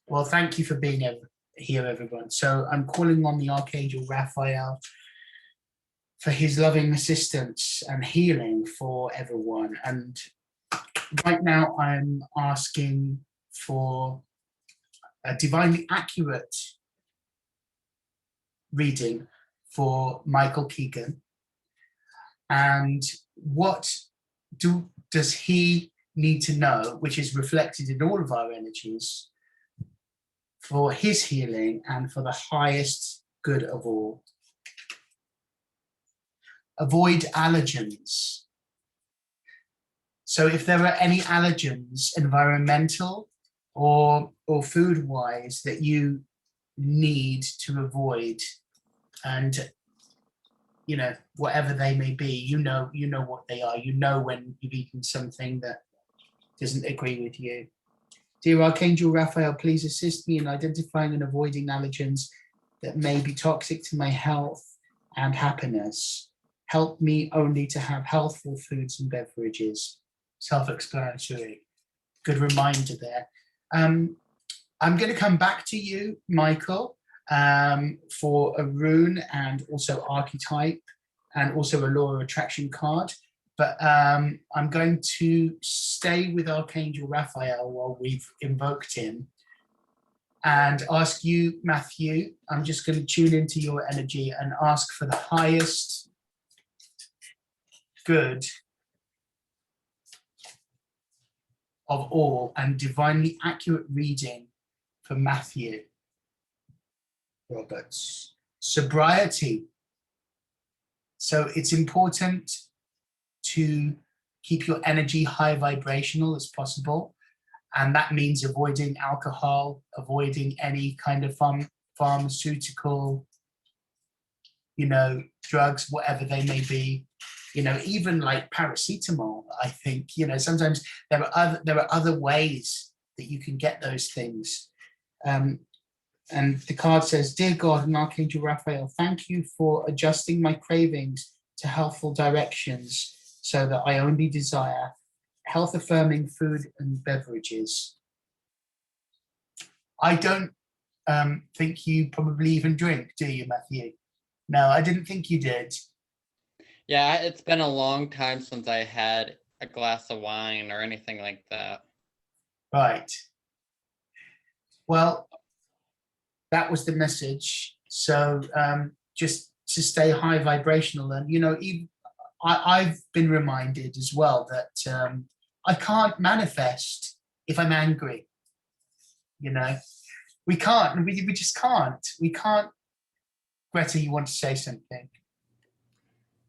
Well, thank you for being here, everyone. So I'm calling on the Archangel Raphael for his loving assistance and healing for everyone. And right now I'm asking for a divinely accurate reading for Michael Keegan. And what does he need to know, which is reflected in all of our energies, for his healing and for the highest good of all. Avoid allergens. So if there are any allergens, environmental or food-wise, that you need to avoid, and you know, whatever they may be, you know what they are. You know when you've eaten something that doesn't agree with you. Dear Archangel Raphael, please assist me in identifying and avoiding allergens that may be toxic to my health and happiness. Help me only to have healthful foods and beverages. Self-explanatory. Good reminder there. I'm going to come back to you, Michael, for a rune and also archetype and also a law of attraction card. But I'm going to stay with Archangel Raphael while we've invoked him and ask you, Matthew, I'm just going to tune into your energy and ask for the highest good of all and divinely accurate reading for Matthew Roberts. Sobriety. So it's important to keep your energy high vibrational as possible. And that means avoiding alcohol, avoiding any kind of pharmaceutical, you know, drugs, whatever they may be, you know, even like paracetamol, I think, you know, sometimes there are other ways that you can get those things. And the card says, Dear God and Archangel Raphael, thank you for adjusting my cravings to healthful directions so that I only desire health-affirming food and beverages. I don't think you probably even drink, do you, Matthew? No, I didn't think you did. Yeah, it's been a long time since I had a glass of wine or anything like that. Right. Well, that was the message. So just to stay high vibrational, and you know, even I've been reminded as well that I can't manifest if I'm angry. You know, we can't. We just can't. We can't. Greta, you want to say something?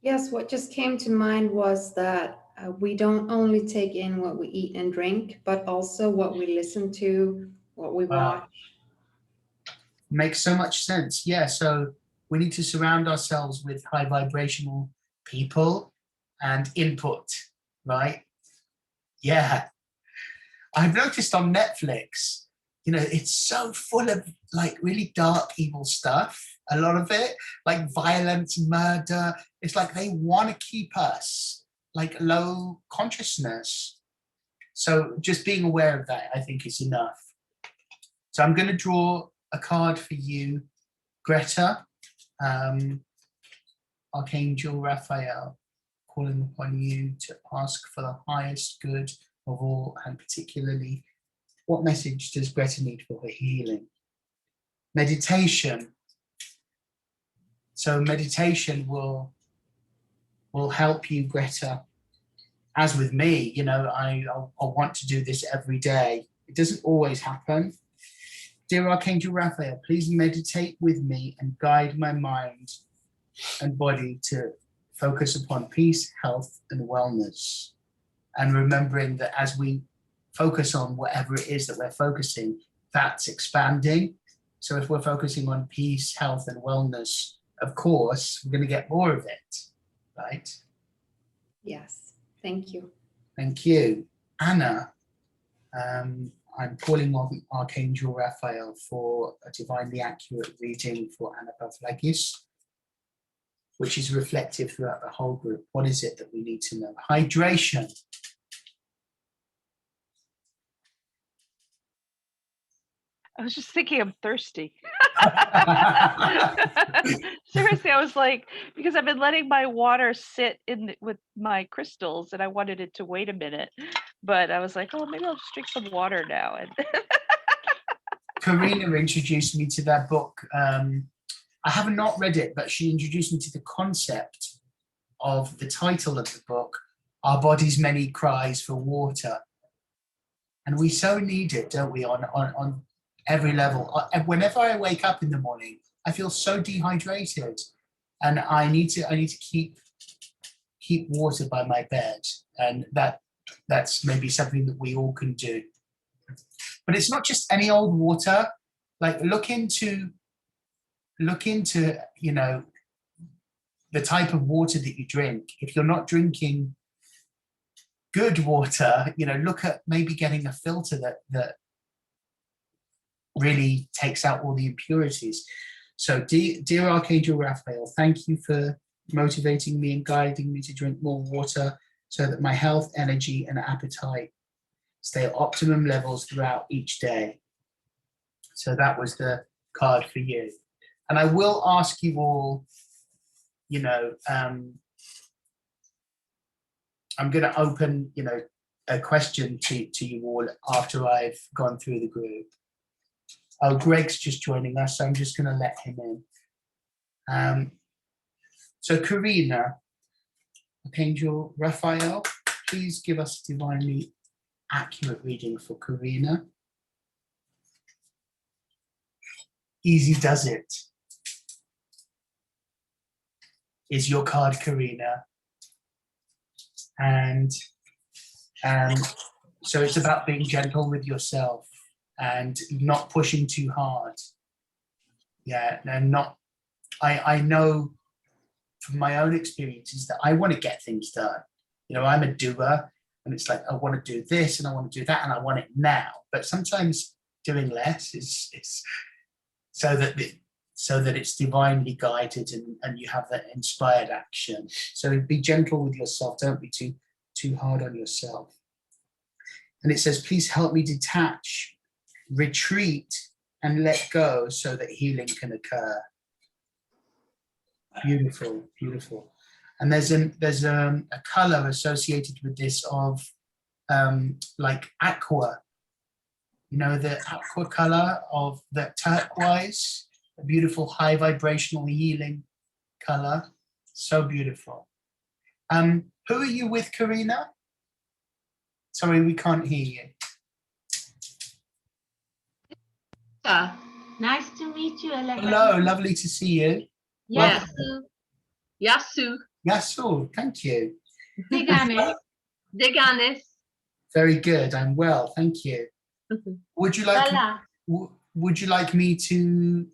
Yes, what just came to mind was that we don't only take in what we eat and drink, but also what we listen to, what we watch. Makes so much sense. Yeah, so we need to surround ourselves with high vibrational people and input, right? Yeah. I've noticed on Netflix, you know, it's so full of like really dark, evil stuff. A lot of it, like violence, murder. It's like they want to keep us like low consciousness. So just being aware of that, I think, is enough. So I'm going to draw a card for you, Greta. Archangel Raphael, calling upon you to ask for the highest good of all, and particularly, what message does Greta need for her healing? Meditation. So meditation will help you, Greta. As with me, you know, I want to do this every day. It doesn't always happen. Dear Archangel Raphael, please meditate with me and guide my mind and body to focus upon peace, health, and wellness. And remembering that as we focus on whatever it is that we're focusing, that's expanding. So if we're focusing on peace, health, and wellness, of course, we're going to get more of it, right? Yes, thank you. Thank you. Anna, I'm calling on Archangel Raphael for a divinely accurate reading for Anna Pavlakis, which is reflective throughout the whole group. What is it that we need to know? Hydration. I was just thinking I'm thirsty. Seriously, I was like, because I've been letting my water sit with my crystals, and I wanted it to wait a minute, but I was like, oh, maybe I'll just drink some water now. And Karina introduced me to that book. I have not read it, but she introduced me to the concept of the title of the book, Our Body's Many Cries for Water. And we so need it, don't we, on every level. Whenever I wake up in the morning, I feel so dehydrated, and I need to keep water by my bed, and that's maybe something that we all can do. But it's not just any old water. Like look into you know, the type of water that you drink. If you're not drinking good water, you know, look at maybe getting a filter that really takes out all the impurities. So dear Archangel Raphael, thank you for motivating me and guiding me to drink more water so that my health, energy, and appetite stay at optimum levels throughout each day. So that was the card for you. And I will ask you all, you know, I'm going to open, you know, a question to you all after I've gone through the group. Oh, Greg's just joining us, so I'm just going to let him in. So Karina, Archangel Raphael, please give us a divinely accurate reading for Karina. Easy does it. Is your card, Karina. And so it's about being gentle with yourself and not pushing too hard. Yeah, and not, I know from my own experiences that I want to get things done. You know, I'm a doer, and it's like, I want to do this and I want to do that and I want it now. But sometimes doing less is so that it's divinely guided and you have that inspired action. So be gentle with yourself. Don't be too hard on yourself. And it says, please help me detach, retreat, and let go so that healing can occur. Beautiful, beautiful. And there's a color associated with this of like aqua. You know, the aqua color of the turquoise, a beautiful high vibrational healing color. So beautiful. Who are you with, Karina? Sorry, we can't hear you. Nice to meet you, Alexis. Hello, lovely to see you. Yes. Yasu. Yasu, thank you. Deganes. Deganes. Very good. I'm well, thank you. Would you like Voila. would you like me to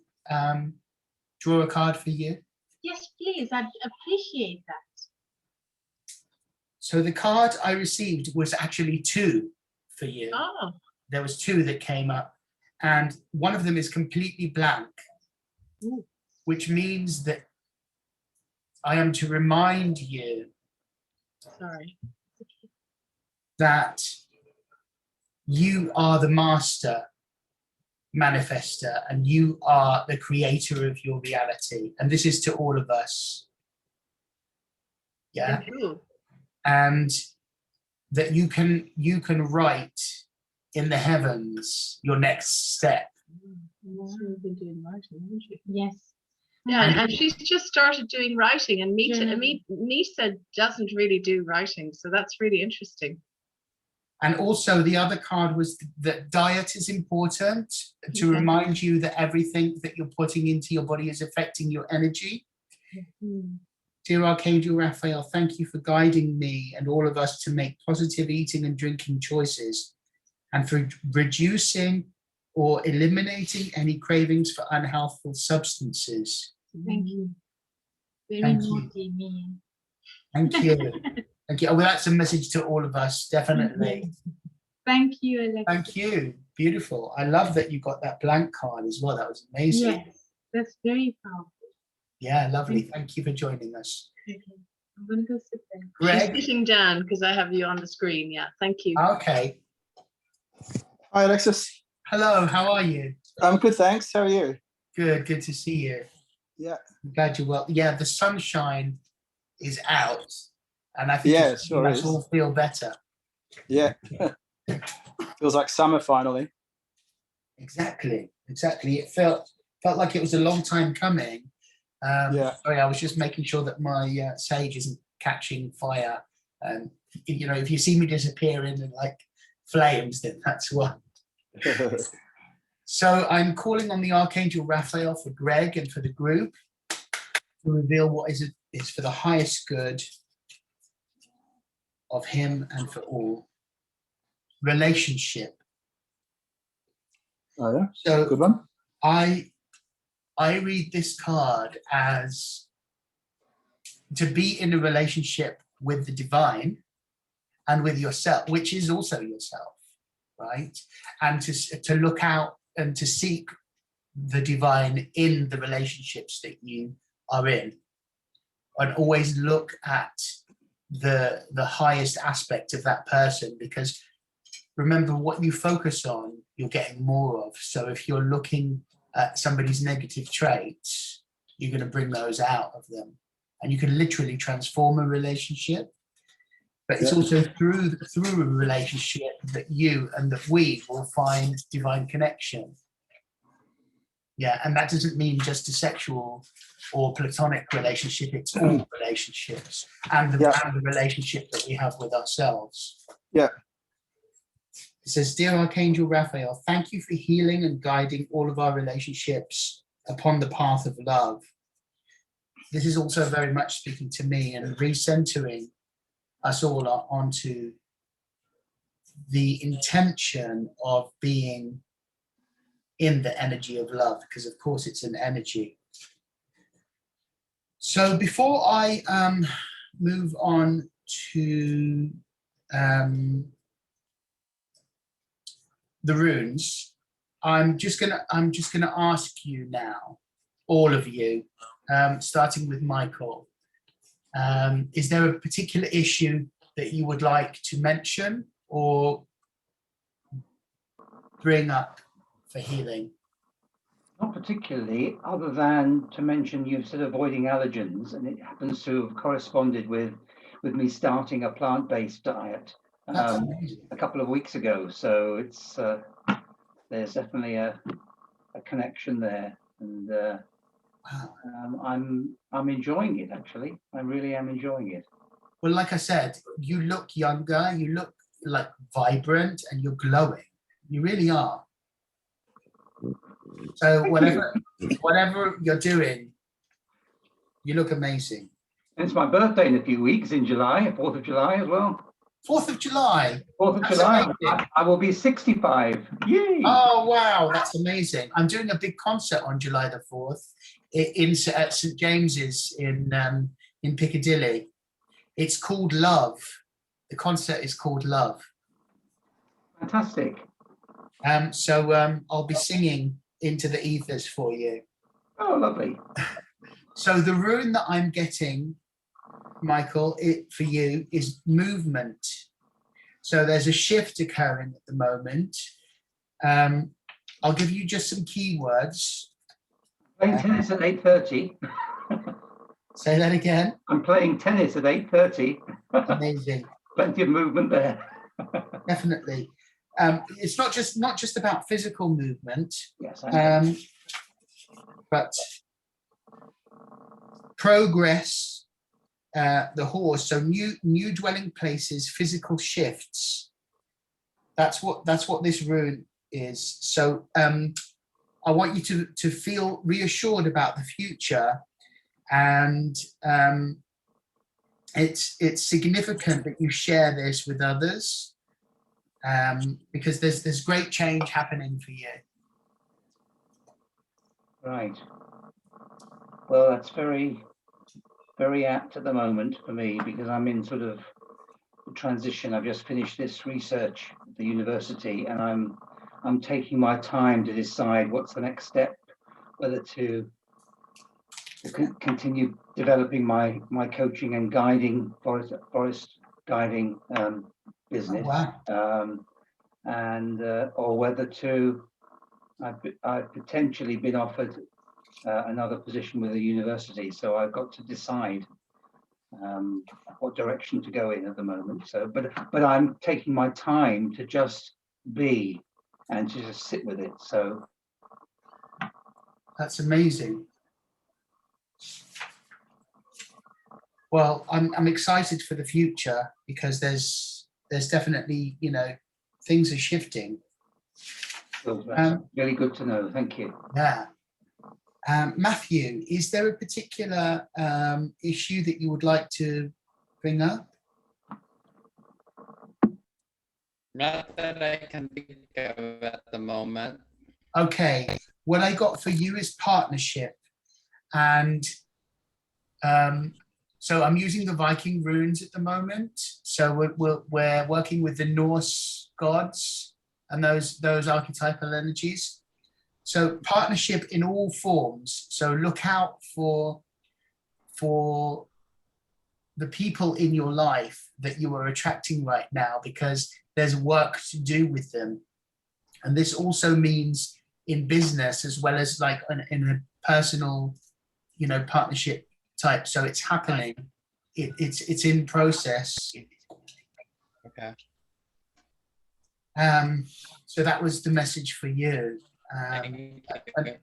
draw a card for you? Yes, please. I'd appreciate that. So the card I received was actually two for you. Oh. There was two that came up, and one of them is completely blank, which means that I am to remind you that you are the master manifester and you are the creator of your reality. And this is to all of us. Yeah. And that you can write in the heavens your next step. Yes. Yeah, and she's just started doing writing, and Misa doesn't really do writing, so that's really interesting. And also the other card was that diet is important, to remind you that everything that you're putting into your body is affecting your energy. Dear Archangel Raphael, thank you for guiding me and all of us to make positive eating and drinking choices, and for reducing or eliminating any cravings for unhealthful substances. Thank you. Very Thank you. naughty me. Thank you. Thank you. Oh, well, that's a message to all of us, definitely. Thank you, Alexis. Thank you. Beautiful. I love that you got that blank card as well. That was amazing. Yes, that's very powerful. Yeah, lovely. Thank you for joining us. Okay, I'm gonna go sit there. Greg? She's sitting down because I have you on the screen. Yeah, thank you. Okay. Hi, Alexis. Hello, how are you? I'm good, thanks. How are you? Good to see you. Yeah. I'm glad you're well. Yeah, the sunshine is out, and I think Yeah, it's it sure making us is. all feel better. Yeah. Feels like summer finally. Exactly. It felt like it was a long time coming. Yeah. Sorry, I was just making sure that my sage isn't catching fire. And you know, if you see me disappearing in like flames, then that's what. So I'm calling on the Archangel Raphael for Greg and for the group to reveal what is for the highest good of him and for all. Relationship. Oh yeah. So Good one. I read this card as to be in a relationship with the divine and with yourself, which is also yourself, right? And to look out and to seek the divine in the relationships that you are in, and always look at the highest aspect of that person, because remember, what you focus on, you're getting more of. So if you're looking at somebody's negative traits, you're going to bring those out of them, and you can literally transform a relationship. But it's also through a relationship that you and that we will find divine connection. Yeah, and that doesn't mean just a sexual or platonic relationship. It's all relationships and the relationship that we have with ourselves. Yeah. It says, Dear Archangel Raphael, thank you for healing and guiding all of our relationships upon the path of love. This is also very much speaking to me and recentering us all onto the intention of being in the energy of love, because of course it's an energy. So before I move on to the runes, I'm just gonna ask you now, all of you, starting with Michael. Is there a particular issue that you would like to mention or bring up for healing? Not particularly, other than to mention you've said avoiding allergens, and it happens to have corresponded with me starting a plant-based diet a couple of weeks ago. So it's there's definitely a connection there, and I'm enjoying it, actually. I really am enjoying it. Well, like I said, you look younger, you look like vibrant, and you're glowing. You really are. So whatever you're doing, you look amazing. And it's my birthday in a few weeks, in July, 4th of July as well. 4th of July. 4th of That's July. amazing. I will be 65. Yay! Oh wow, that's amazing! I'm doing a big concert on July the 4th at St James's in Piccadilly. It's called Love. The concert is called Love. Fantastic. So I'll be singing into the ethers for you. Oh, lovely. So the rune that I'm getting, Michael, for you is movement. So there's a shift occurring at the moment. I'll give you just some keywords. Playing tennis at 8:30. Say that again. I'm playing tennis at 8:30. Amazing. Plenty of movement there. Definitely. It's not just about physical movement. Yes. But progress, the horse. So new dwelling places, physical shifts. That's what this rune is. So I want you to feel reassured about the future, and it's significant that you share this with others, because there's great change happening for you. Right. Well, that's very, very apt at the moment for me, because I'm in sort of transition. I've just finished this research at the university, and I'm taking my time to decide what's the next step, whether to continue developing my coaching and guiding forest guiding business. Oh, wow. And or whether to I've potentially been offered another position with a university, so I've got to decide what direction to go in at the moment. So, but I'm taking my time to just be and to just sit with it. So That's amazing. Well, I'm excited for the future because there's definitely, you know, things are shifting. well, that's really good to know. Thank you. Yeah. Matthew, is there a particular issue that you would like to bring up? Not that I can think of at the moment. Okay, what I got for you is partnership. And so I'm using the Viking runes at the moment. So we're working with the Norse gods and those archetypal energies. So partnership in all forms. So look out for the people in your life that you are attracting right now, because there's work to do with them. And this also means in business as well as like in a personal, you know, partnership type. So it's happening. It's in process. Okay. So that was the message for you. Thank you.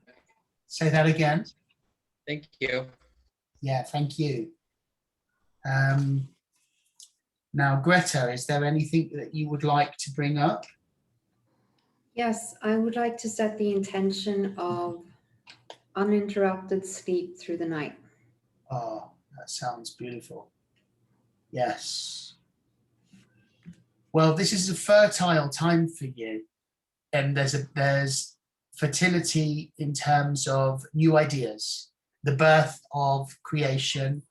Say that again. Thank you. Yeah, thank you. Now, Greta, is there anything that you would like to bring up? Yes, I would like to set the intention of uninterrupted sleep through the night. Oh, that sounds beautiful. Yes. Well, this is a fertile time for you. And there's fertility in terms of new ideas, the birth of creation,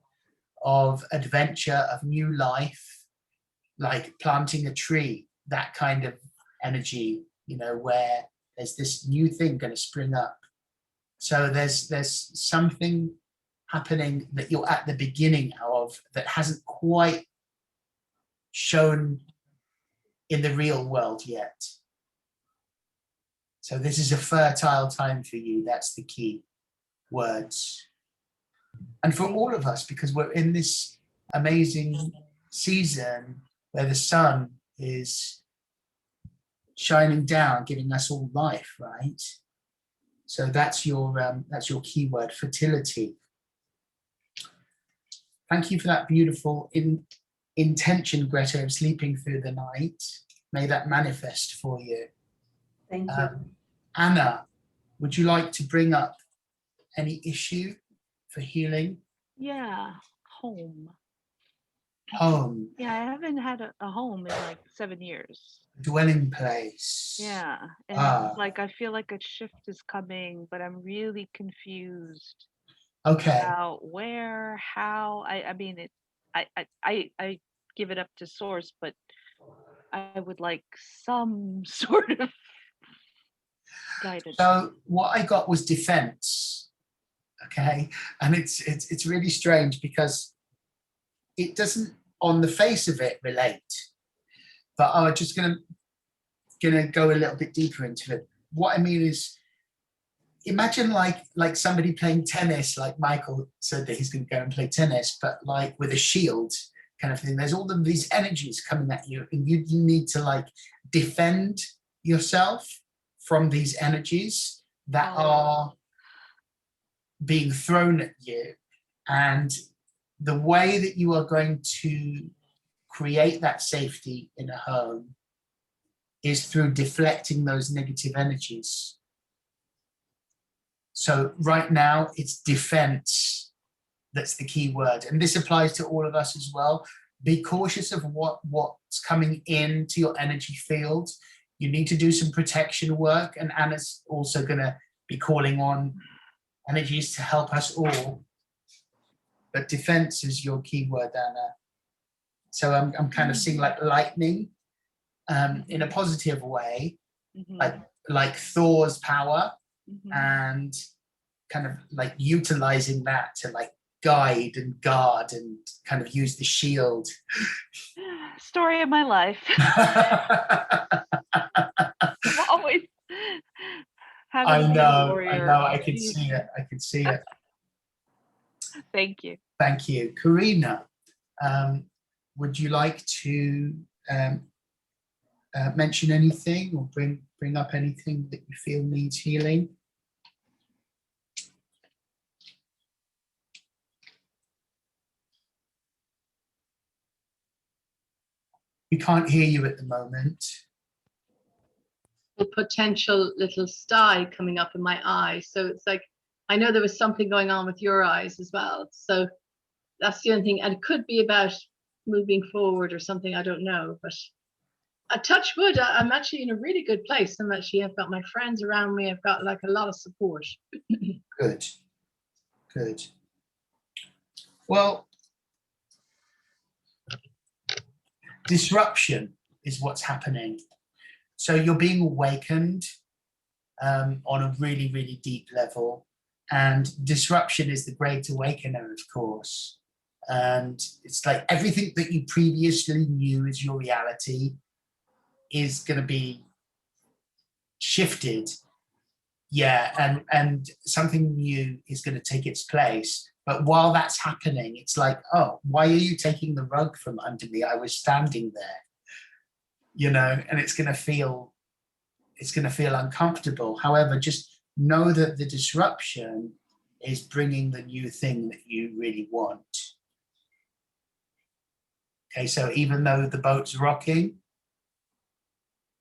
of adventure, of new life, like planting a tree, that kind of energy, you know, where there's this new thing going to spring up. So there's something happening that you're at the beginning of that hasn't quite shown in the real world yet. So this is a fertile time for you. That's the key words. And for all of us, because we're in this amazing season where the sun is shining down, giving us all life, right? So that's your key word, fertility. Thank you for that beautiful intention, Greta, of sleeping through the night. May that manifest for you. Thank you. Anna, would you like to bring up any issue for healing? Yeah, home. Home, Yeah, I haven't had a home in like 7 years. dwelling place. Yeah, and it's like I feel like a shift is coming, but I'm really confused Okay. about where, how. I mean, I give it up to source, but I would like some sort of guidance. So what I got was defense. Okay, and it's really strange because it doesn't, on the face of it, relate. But I'm just gonna go a little bit deeper into it. What I mean is, imagine like somebody playing tennis, like Michael said that he's going to go and play tennis, but like with a shield kind of thing. There's all of these energies coming at you, and you need to like defend yourself from these energies that are being thrown at you. And the way that you are going to create that safety in a home is through deflecting those negative energies. So right now it's defense. That's the key word. And this applies to all of us as well. Be cautious of what's coming into your energy field. You need to do some protection work. And Anna's also going to be calling on energies to help us all. But defense is your key word, Anna. So I'm kind of seeing like lightning in a positive way, like Thor's power, and kind of like utilizing that to like guide and guard and kind of use the shield. Story of my life. Always Having I been a know, warrior, I can see it. I can see it. Thank you. Thank you. Karina, would you like to mention anything or bring up anything that you feel needs healing? We can't hear you at the moment. A potential little sty coming up in my eye. So it's like, I know there was something going on with your eyes as well. So that's the only thing. And it could be about moving forward or something, I don't know. But a touch wood, I'm actually in a really good place. I've got my friends around me. I've got like a lot of support. Good, good. Well, disruption is what's happening. So you're being awakened on a really, really deep level. And disruption is the great awakener, of course. And it's like everything that you previously knew as your reality is going to be shifted. Yeah, and something new is going to take its place. But while that's happening, it's like, oh, why are you taking the rug from under me? I was standing there, you know, and it's going to feel uncomfortable. However, just know that the disruption is bringing the new thing that you really want. Okay, so even though the boat's rocking,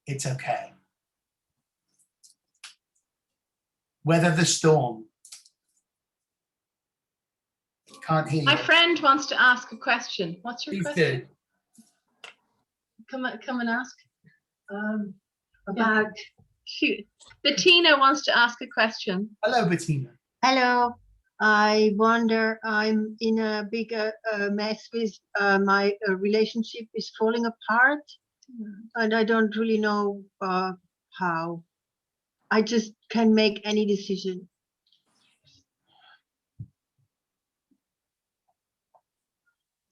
it's okay. Weather the storm. Can't hear you. My friend wants to ask a question. What's your Please question? do. Come and ask. About Shoot. Bettina wants to ask a question. Hello, Bettina. hello. I wonder, I'm in a big mess with my relationship is falling apart, and I don't really know how. I just can't make any decision.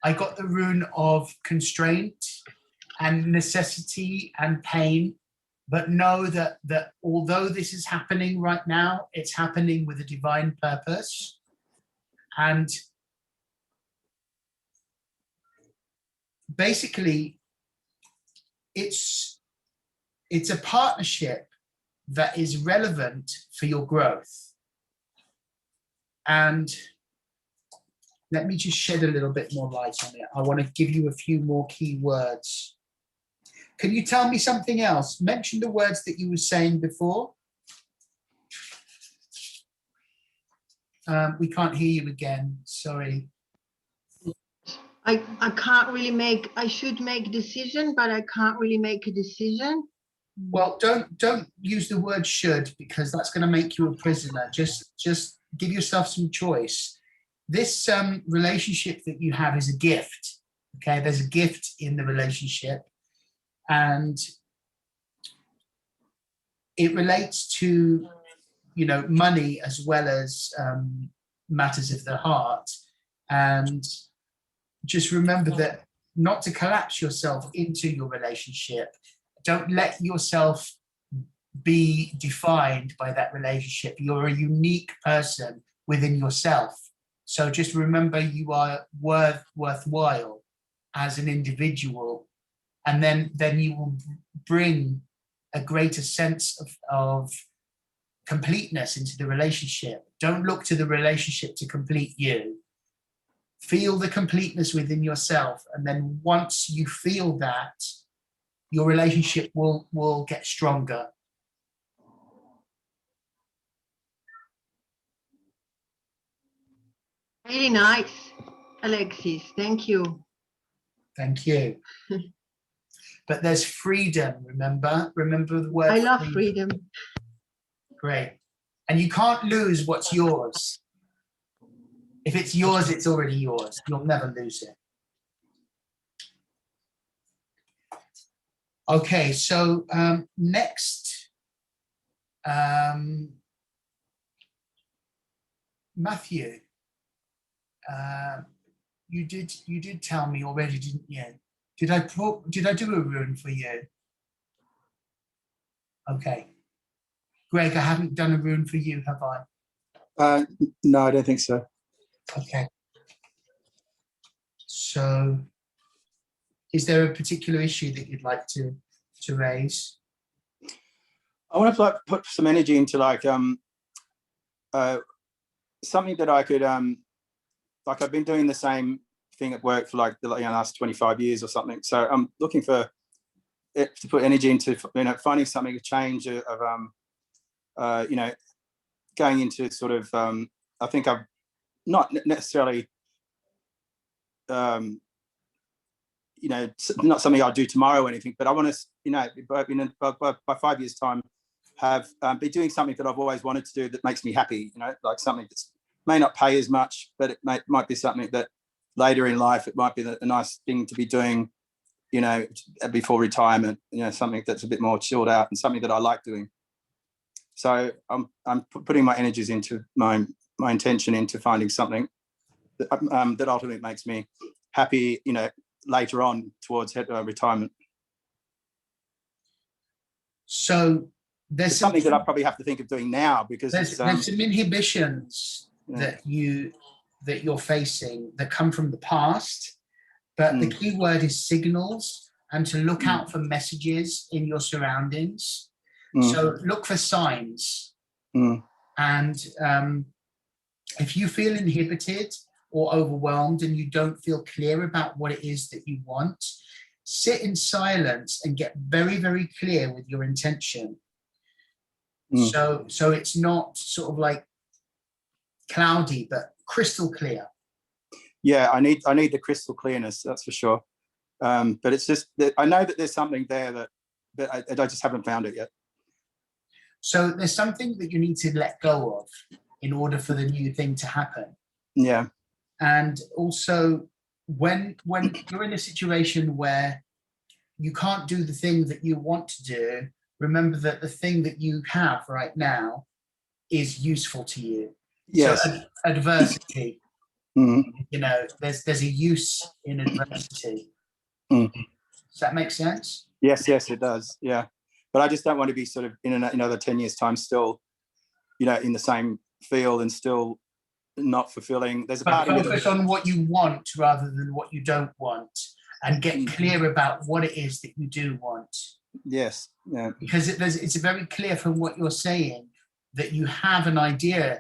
I got the rune of constraint and necessity and pain, but know that although this is happening right now, it's happening with a divine purpose. And basically, it's a partnership that is relevant for your growth. And let me just shed a little bit more light on it. I want to give you a few more key words. Can you tell me something else? Mention the words that you were saying before. We can't hear you again, sorry. I can't really make, I should make a decision, but I can't really make a decision. Well, don't use the word should, because that's going to make you a prisoner. Just give yourself some choice. This relationship that you have is a gift. Okay, there's a gift in the relationship, and it relates to, you know, money as well as matters of the heart. And just remember that not to collapse yourself into your relationship. Don't let yourself be defined by that relationship. You're a unique person within yourself. So just remember you are worthwhile as an individual, and then you will bring a greater sense of completeness into the relationship. Don't look to the relationship to complete you. Feel the completeness within yourself, and then once you feel that, your relationship will get stronger. Really nice, Alexis. Thank you. Thank you. But there's freedom, remember? Remember the word I love freedom. Great. And you can't lose what's yours. If it's yours, it's already yours. You'll never lose it. Okay, so next, Matthew, you did tell me already, didn't you? Did I do a rune for you? Okay, Greg, I haven't done a rune for you, have I? No, I don't think so. Okay. So, is there a particular issue that you'd like to raise? I want to like put some energy into like something that I could like I've been doing the same thing at work for like the last 25 years or something. So I'm looking for it to put energy into, you know, finding something, a change of you know, going into sort of I think I've not necessarily you know, not something I'll do tomorrow or anything, but I want to, you know, by 5 years time have be doing something that I've always wanted to do that makes me happy, you know, like something that may not pay as much, but it might be something that later in life it might be a nice thing to be doing, you know, before retirement, you know, something that's a bit more chilled out and something that I like doing. So I'm putting my energies into my intention into finding something that ultimately makes me happy, you know, later on towards retirement. So there's something that I probably have to think of doing now because there's some inhibitions that you're facing that come from the past, but the key word is signals, and to look out for messages in your surroundings. So look for signs, and if you feel inhibited or overwhelmed and you don't feel clear about what it is that you want, sit in silence and get very, very clear with your intention. So it's not sort of like cloudy, but crystal clear. Yeah, I need the crystal clearness, that's for sure. But it's just that I know that there's something there that I just haven't found it yet. So there's something that you need to let go of in order for the new thing to happen. Yeah. And also when you're in a situation where you can't do the thing that you want to do, remember that the thing that you have right now is useful to you. Yes. So adversity, you know, there's a use in adversity. Does that make sense? Yes, it does. Yeah. But I just don't want to be sort of in another 10 years time still, you know, in the same field and still not fulfilling. There's a part of me focus on what you want rather than what you don't want, and get clear about what it is that you do want. Yes. Yeah. Because it's very clear from what you're saying that you have an idea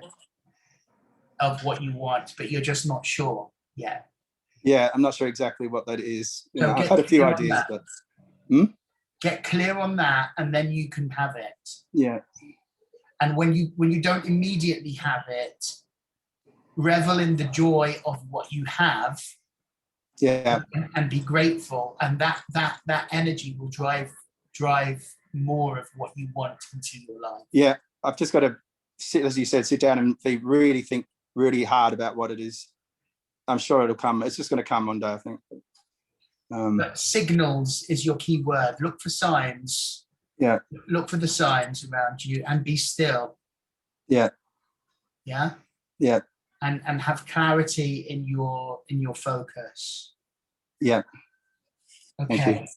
of what you want, but you're just not sure yet. Yeah, I'm not sure exactly what that is. You So know, I've had a few ideas, but get clear on that, and then you can have it. Yeah. And when you don't immediately have it, revel in the joy of what you have. Yeah. And be grateful, and that energy will drive more of what you want into your life. Yeah, I've just got to sit, as you said, sit down and think really hard about what it is. I'm sure it'll come. It's just going to come one day, I think. But signals is your key word. Look for signs. Yeah. Look for the signs around you and be still. Yeah. Yeah. Yeah. And have clarity in your focus. Yeah. Okay. Thank you.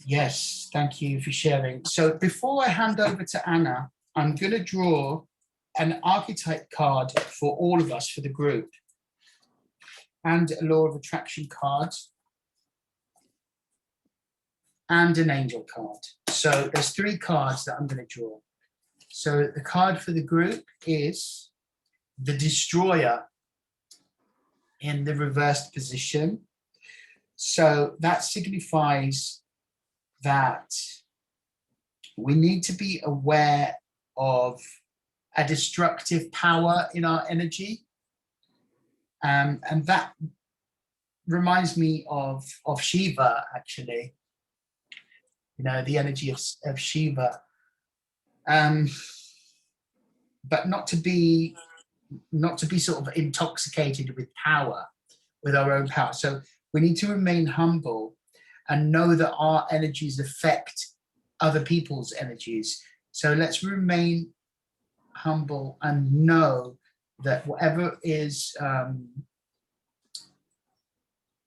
Yes, thank you for sharing. So before I hand over to Anna, I'm going to draw an archetype card for all of us, for the group, and a law of attraction card, and an angel card. So there's 3 cards that I'm going to draw. So the card for the group is the Destroyer in the reversed position. So that signifies that we need to be aware of a destructive power in our energy. And that reminds me of Shiva, actually. You know, the energy of Shiva. But not to be sort of intoxicated with power, with our own power. So we need to remain humble and know that our energies affect other people's energies. So let's remain humble and know that whatever is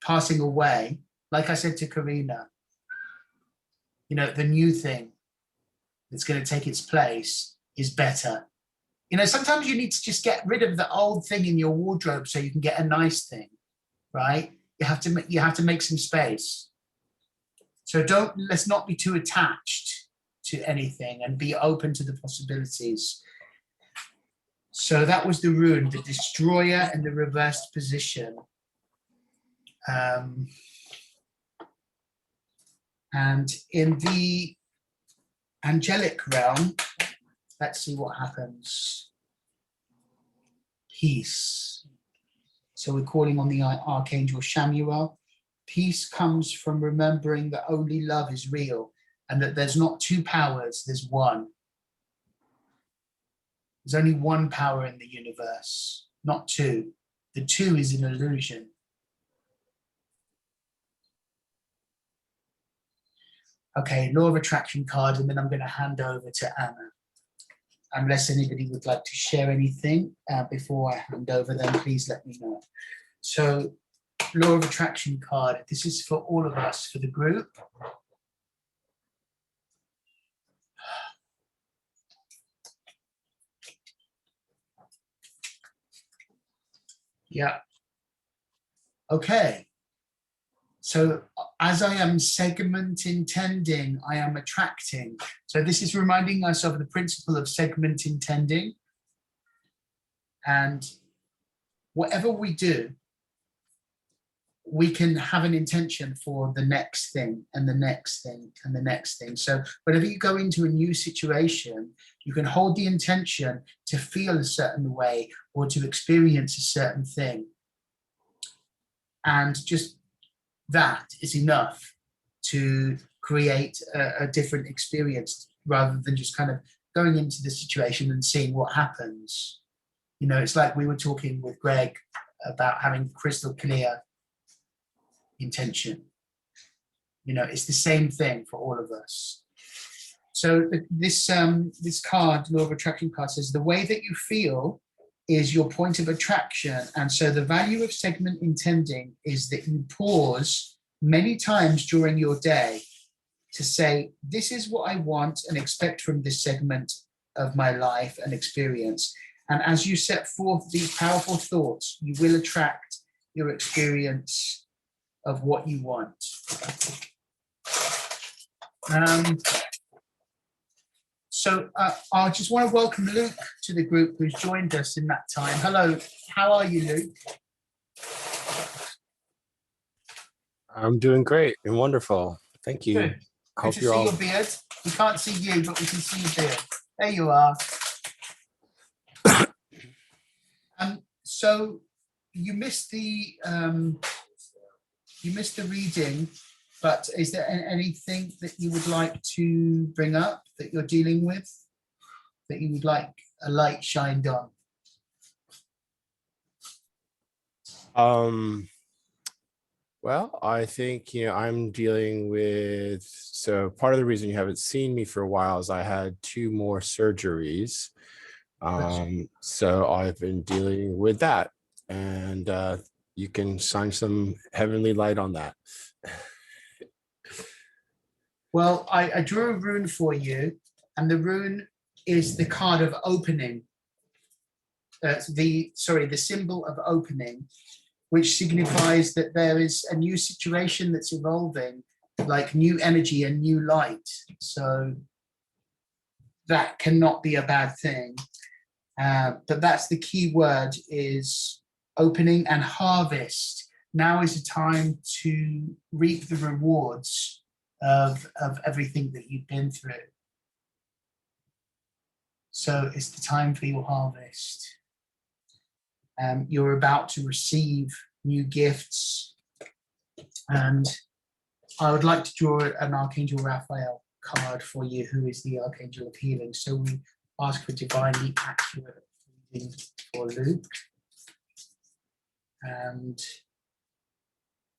passing away, like I said to Karina, you know, the new thing that's going to take its place is better. You know, sometimes you need to just get rid of the old thing in your wardrobe so you can get a nice thing, right? You have to make some space. So let's not be too attached to anything and be open to the possibilities. So that was the rune, the destroyer in the reversed position. And in the angelic realm, let's see what happens. Peace. So we're calling on the Archangel Shamuel. Peace comes from remembering that only love is real and that there's not two powers, there's one. There's only one power in the universe, not two. The two is an illusion. Okay, law of attraction card, and then I'm going to hand over to Anna. Unless anybody would like to share anything before I hand over, then please let me know. So, law of attraction card, this is for all of us, for the group. Yeah. Okay. So as I am segment intending, I am attracting. So this is reminding us of the principle of segment intending. And whatever we do, we can have an intention for the next thing and the next thing and the next thing. So whenever you go into a new situation, you can hold the intention to feel a certain way or to experience a certain thing. And just that is enough to create a different experience rather than just kind of going into the situation and seeing what happens. You know, it's like we were talking with Greg about having crystal clear intention. You know, it's the same thing for all of us. So this card, law of attraction card, says the way that you feel is your point of attraction. And so the value of segment intending is that you pause many times during your day to say, this is what I want and expect from this segment of my life and experience. And as you set forth these powerful thoughts, you will attract your experience of what you want. So I just want to welcome Luke to the group who's joined us in that time. Hello, how are you, Luke? I'm doing great and wonderful. Thank you. Good. Good to see your beard. We can't see you, but we can see your beard. There you are. So you missed the reading, but is there anything that you would like to bring up that you're dealing with, that you would like a light shined on? Well, I think, I'm dealing with, so part of the reason you haven't seen me for a while is I had 2 more surgeries. So I've been dealing with that, and you can shine some heavenly light on that. Well, I drew a rune for you, and the rune is the card of opening. The symbol of opening, which signifies that there is a new situation that's evolving, like new energy and new light. So that cannot be a bad thing. But that's the key word, is opening and harvest. Now is the time to reap the rewards of everything that you've been through. So it's the time for your harvest. You're about to receive new gifts. And I would like to draw an Archangel Raphael card for you, who is the Archangel of Healing. So we ask for divinely accurate reading for Luke. And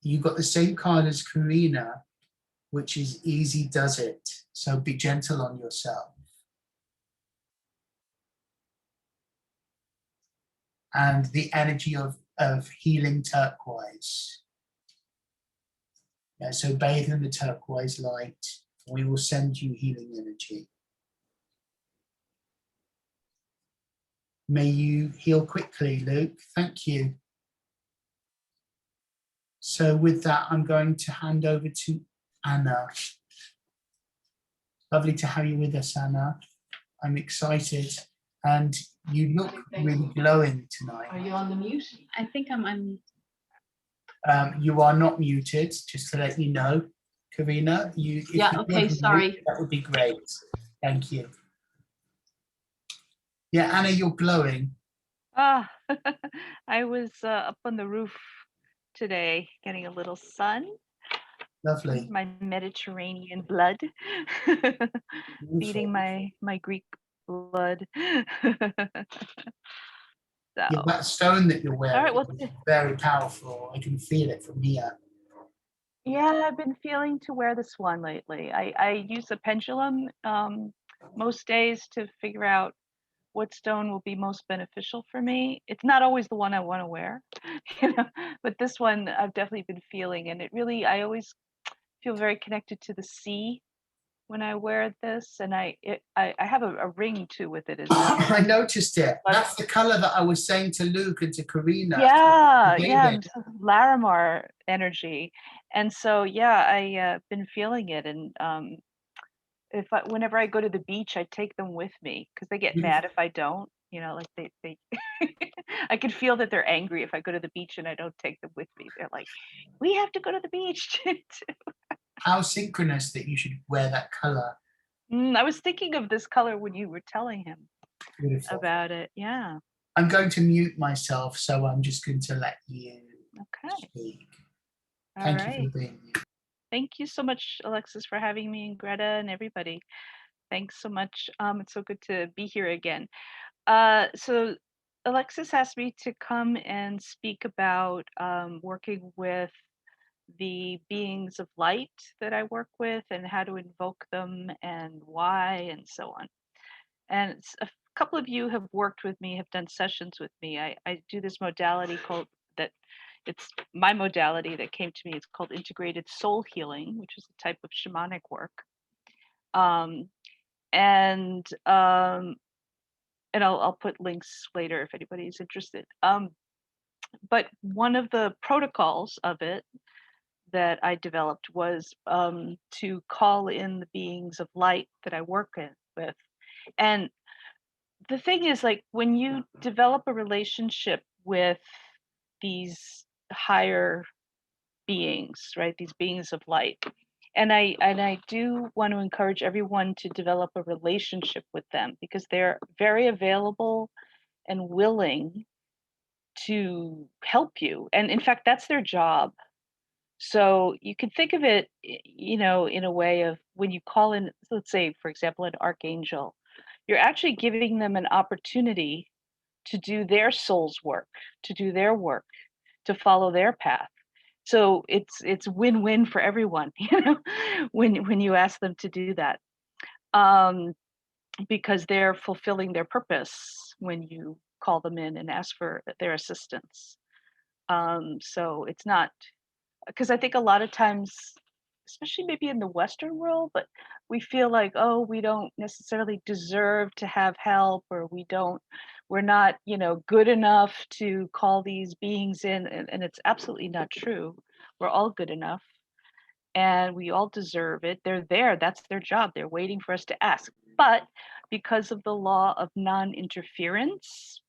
you got the same card as Karina, which is easy does it. So be gentle on yourself. And the energy of healing turquoise. Yeah, so bathe in the turquoise light. We will send you healing energy. May you heal quickly, Luke. Thank you. So with that, I'm going to hand over to Anna. Lovely to have you with us, Anna. I'm excited. And you look really glowing tonight. Are you on the mute? I think I'm on. You are not muted, just to let you know. Karina, if Yeah, you okay, could sorry. mute, that would be great. Thank you. Yeah, Anna, you're glowing. Ah, I was up on the roof today getting a little sun. Lovely. My Mediterranean blood, feeding Beautiful. my Greek blood. Yeah, So, that stone that you're all wearing right, well, is very powerful. I can feel it from here. yeah, I've been feeling to wear this one lately. I use a pendulum most days to figure out what stone will be most beneficial for me. It's not always the one I want to wear, but this one I've definitely been feeling, and it really, I always feel very connected to the sea when I wear this, and I have a ring too with it as well. I noticed it. But That's the color that I was saying to Luke and to Karina. yeah, David. Larimar energy, and so yeah, I been feeling it, and whenever I go to the beach, I take them with me because they get mad if I don't. Like they I can feel that they're angry if I go to the beach and I don't take them with me. They're like, we have to go to the beach. How synchronous that you should wear that color. I was thinking of this color when you were telling him Beautiful. about it. Yeah. I'm going to mute myself, so I'm just going to let you speak. Thank you for being here. Thank you so much, Alexis, for having me, and Greta and everybody. Thanks so much. It's so good to be here again. So Alexis asked me to come and speak about working with the beings of light that I work with and how to invoke them and why and so on. And a couple of you have worked with me, have done sessions with me. I do this modality called that. It's my modality that came to me. It's called integrated soul healing, which is a type of shamanic work. And I'll put links later if anybody is interested. But one of the protocols of it that I developed was to call in the beings of light that I work with. And the thing is, like, when you develop a relationship with these higher beings, right? These beings of light. And I do want to encourage everyone to develop a relationship with them because they're very available and willing to help you. And in fact, that's their job. So you can think of it, in a way of when you call in, let's say, for example, an archangel, you're actually giving them an opportunity to do their soul's work, to do their work, to follow their path. So it's win-win for everyone, when you ask them to do that, because they're fulfilling their purpose when you call them in and ask for their assistance. So it's not, because I think a lot of times, especially maybe in the Western world, but we feel like, oh, we don't necessarily deserve to have help, or we're not, good enough to call these beings in. And it's absolutely not true. We're all good enough and we all deserve it. They're there. That's their job. They're waiting for us to ask. But because of the law of non-interference,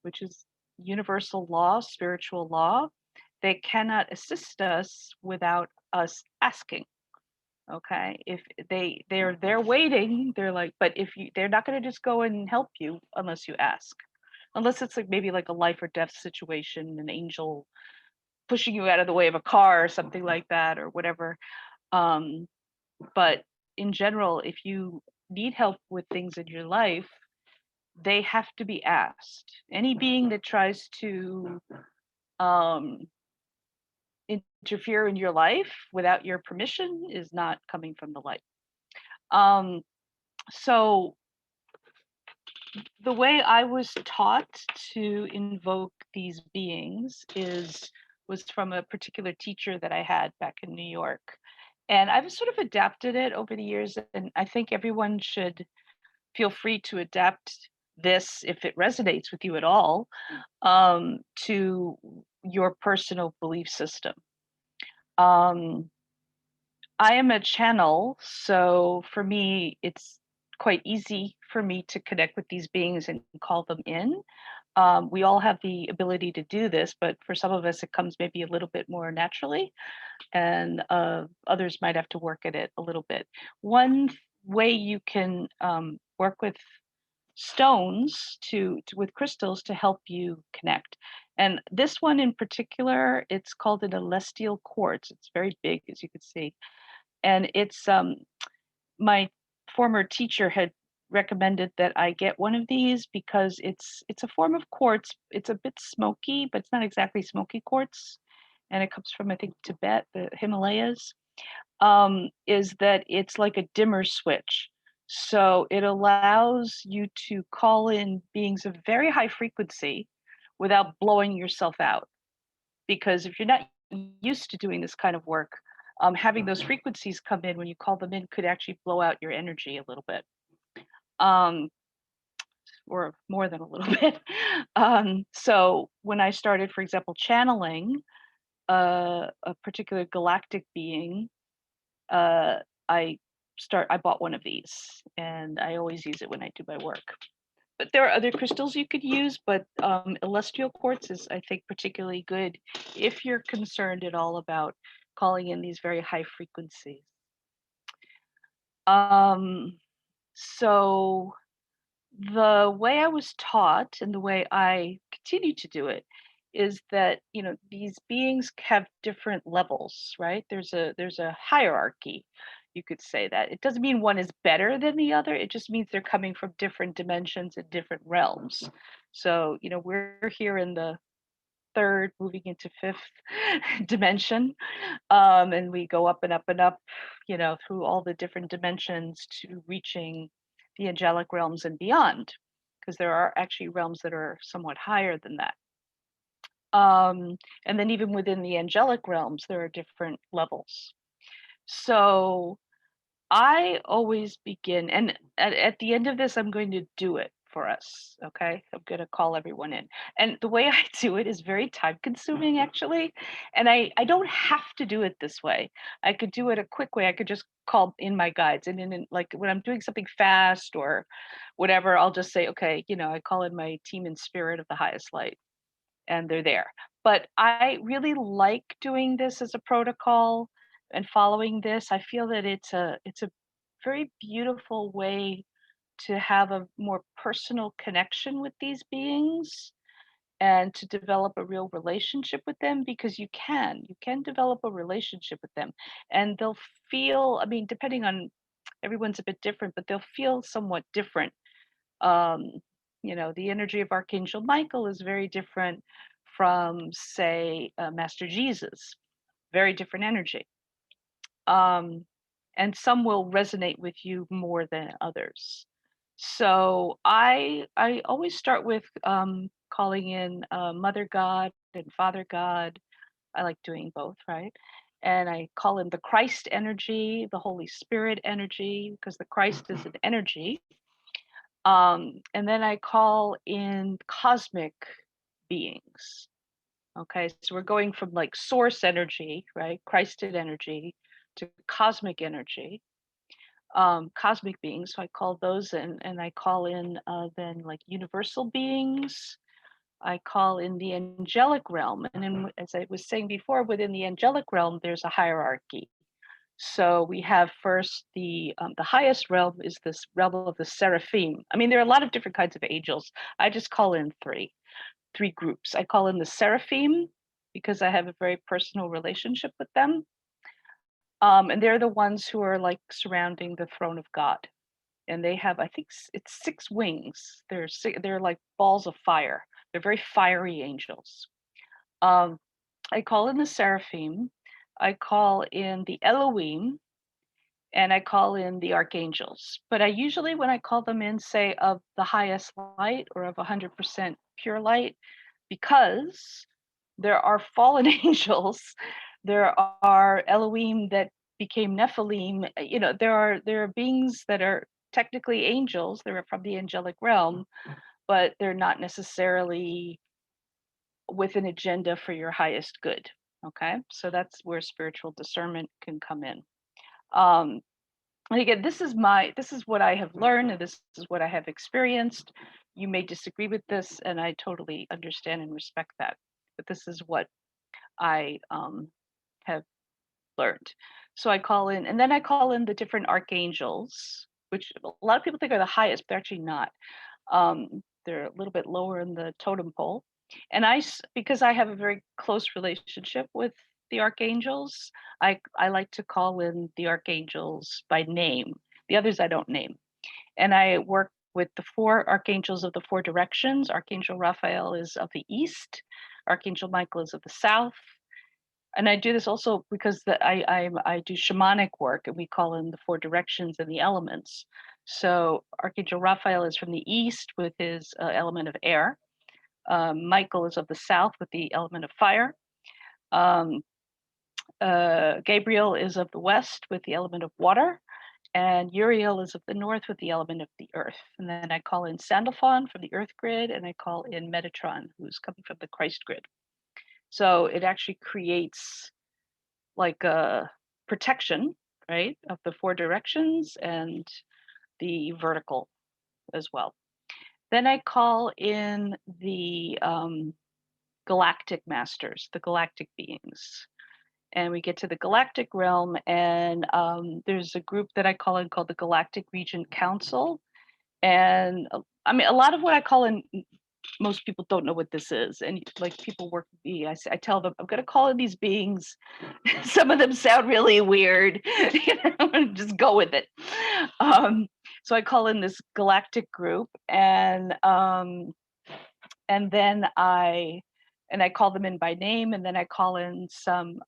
which is universal law, spiritual law, they cannot assist us without us asking. Okay, if they're waiting, they're like, but they're not going to just go and help you unless you ask, unless it's like maybe like a life or death situation, an angel pushing you out of the way of a car or something like that, or whatever. But in general, if you need help with things in your life, they have to be asked. Any being that tries to interfere in your life without your permission is not coming from the light. So the way I was taught to invoke these beings was from a particular teacher that I had back in New York. And I've sort of adapted it over the years, and I think everyone should feel free to adapt this, if it resonates with you at all, to your personal belief system. I am a channel, so for me, it's quite easy for me to connect with these beings and call them in. We all have the ability to do this, but for some of us, it comes maybe a little bit more naturally, and others might have to work at it a little bit. One way you can work with stones with crystals to help you connect. And this one in particular, it's called an celestial quartz. It's very big, as you can see. And it's my former teacher had recommended that I get one of these because it's a form of quartz. It's a bit smoky, but it's not exactly smoky quartz. And it comes from, I think, Tibet, the Himalayas. Is that it's like a dimmer switch. So it allows you to call in beings of very high frequency without blowing yourself out. Because if you're not used to doing this kind of work, having those frequencies come in when you call them in could actually blow out your energy a little bit. Or more than a little bit. So when I started, for example, channeling a particular galactic being, I bought one of these, and I always use it when I do my work. But there are other crystals you could use, but celestial quartz is, I think, particularly good if you're concerned at all about calling in these very high frequencies. So the way I was taught and the way I continue to do it is that, you know, these beings have different levels, right? There's a hierarchy, you could say that. It doesn't mean one is better than the other. It just means they're coming from different dimensions and different realms. So, you know, we're here in the third, moving into fifth dimension, and we go up and up and up, you know, through all the different dimensions to reaching the angelic realms and beyond, because there are actually realms that are somewhat higher than that. And then even within the angelic realms, there are different levels. So I always begin, and at the end of this, I'm going to do it for us, okay? I'm going to call everyone in. And the way I do it is very time consuming, actually. And I don't have to do it this way. I could do it a quick way. I could just call in my guides. And then, like, when I'm doing something fast or whatever, I'll just say, okay, you know, I call in my team in spirit of the highest light, and they're there. But I really like doing this as a protocol and following this. I feel that it's a very beautiful way to have a more personal connection with these beings and to develop a real relationship with them, because you can develop a relationship with them, and they'll feel, I mean, depending on, everyone's a bit different, but they'll feel somewhat different. You know, the energy of Archangel Michael is very different from, say, Master Jesus, very different energy. And some will resonate with you more than others. So I always start with calling in Mother God and Father God. I like doing both, right? And I call in the Christ energy, the Holy Spirit energy, because the Christ is an energy. And then I call in cosmic beings. Okay, so we're going from like source energy, right? Christed energy to cosmic energy. Cosmic beings, so I call those in, and I call in then like universal beings. I call in the angelic realm, and then, as I was saying before, within the angelic realm there's a hierarchy. So we have first the highest realm is this realm of the seraphim. I mean, there are a lot of different kinds of angels. I just call in three groups. I call in the seraphim because I have a very personal relationship with them. And they're the ones who are like surrounding the throne of God. And they have, I think it's 6 wings. They're like balls of fire. They're very fiery angels. I call in the seraphim. I call in the Elohim. And I call in the archangels. But I usually, when I call them in, say of the highest light or of 100% pure light, because there are fallen angels, there are Elohim that became Nephilim. You know, there are beings that are technically angels, they're from the angelic realm, but they're not necessarily with an agenda for your highest good. Okay, so that's where spiritual discernment can come in. And again, this is what I have learned, and this is what I have experienced. You may disagree with this, and I totally understand and respect that. But this is what I have learned. So I call in, and then I call in the different archangels, which a lot of people think are the highest, but they're actually not. They're a little bit lower in the totem pole. And because I have a very close relationship with the archangels, I like to call in the archangels by name. The others I don't name. And I work with the 4 archangels of the 4 directions. Archangel Raphael is of the east. Archangel Michael is of the south. And I do this also because I do shamanic work, and we call in the 4 directions and the elements. So Archangel Raphael is from the east with his element of air. Michael is of the south with the element of fire. Gabriel is of the west with the element of water. And Uriel is of the north with the element of the earth. And then I call in Sandalphon from the earth grid, and I call in Metatron, who's coming from the Christ grid. So it actually creates like a protection, right, of the 4 directions and the vertical as well. Then I call in the galactic masters, the galactic beings. And we get to the galactic realm, and there's a group that I call in called the Galactic Regent Council. And I mean, a lot of what I call in, most people don't know what this is. And like people work with me, I tell them, I'm going to call in these beings. Some of them sound really weird, just go with it. So I call in this galactic group, and then I call them in by name, and then I call in some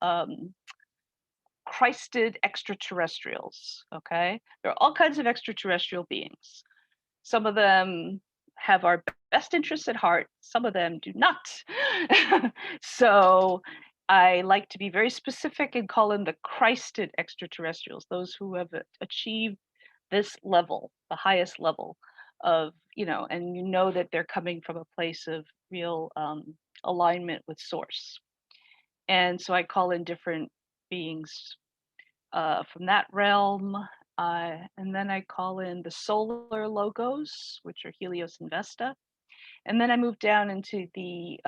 Christed extraterrestrials. Okay, there are all kinds of extraterrestrial beings. Some of them have our best interests at heart, some of them do not. So I like to be very specific and call in the Christed extraterrestrials, those who have achieved this level, the highest level of, and that they're coming from a place of real alignment with source. And so I call in different beings from that realm. And then I call in the solar logos, which are Helios and Vesta. And then I move down into the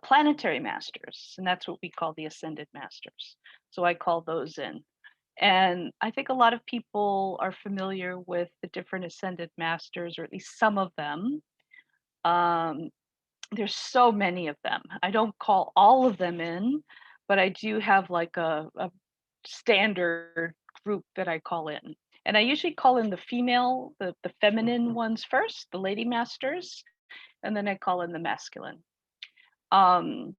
planetary masters, and that's what we call the ascended masters. So I call those in. And I think a lot of people are familiar with the different ascended masters, or at least some of them. There's so many of them. I don't call all of them in, but I do have like a standard group that I call in. And I usually call in the female, the feminine ones first, the lady masters, and then I call in the masculine. And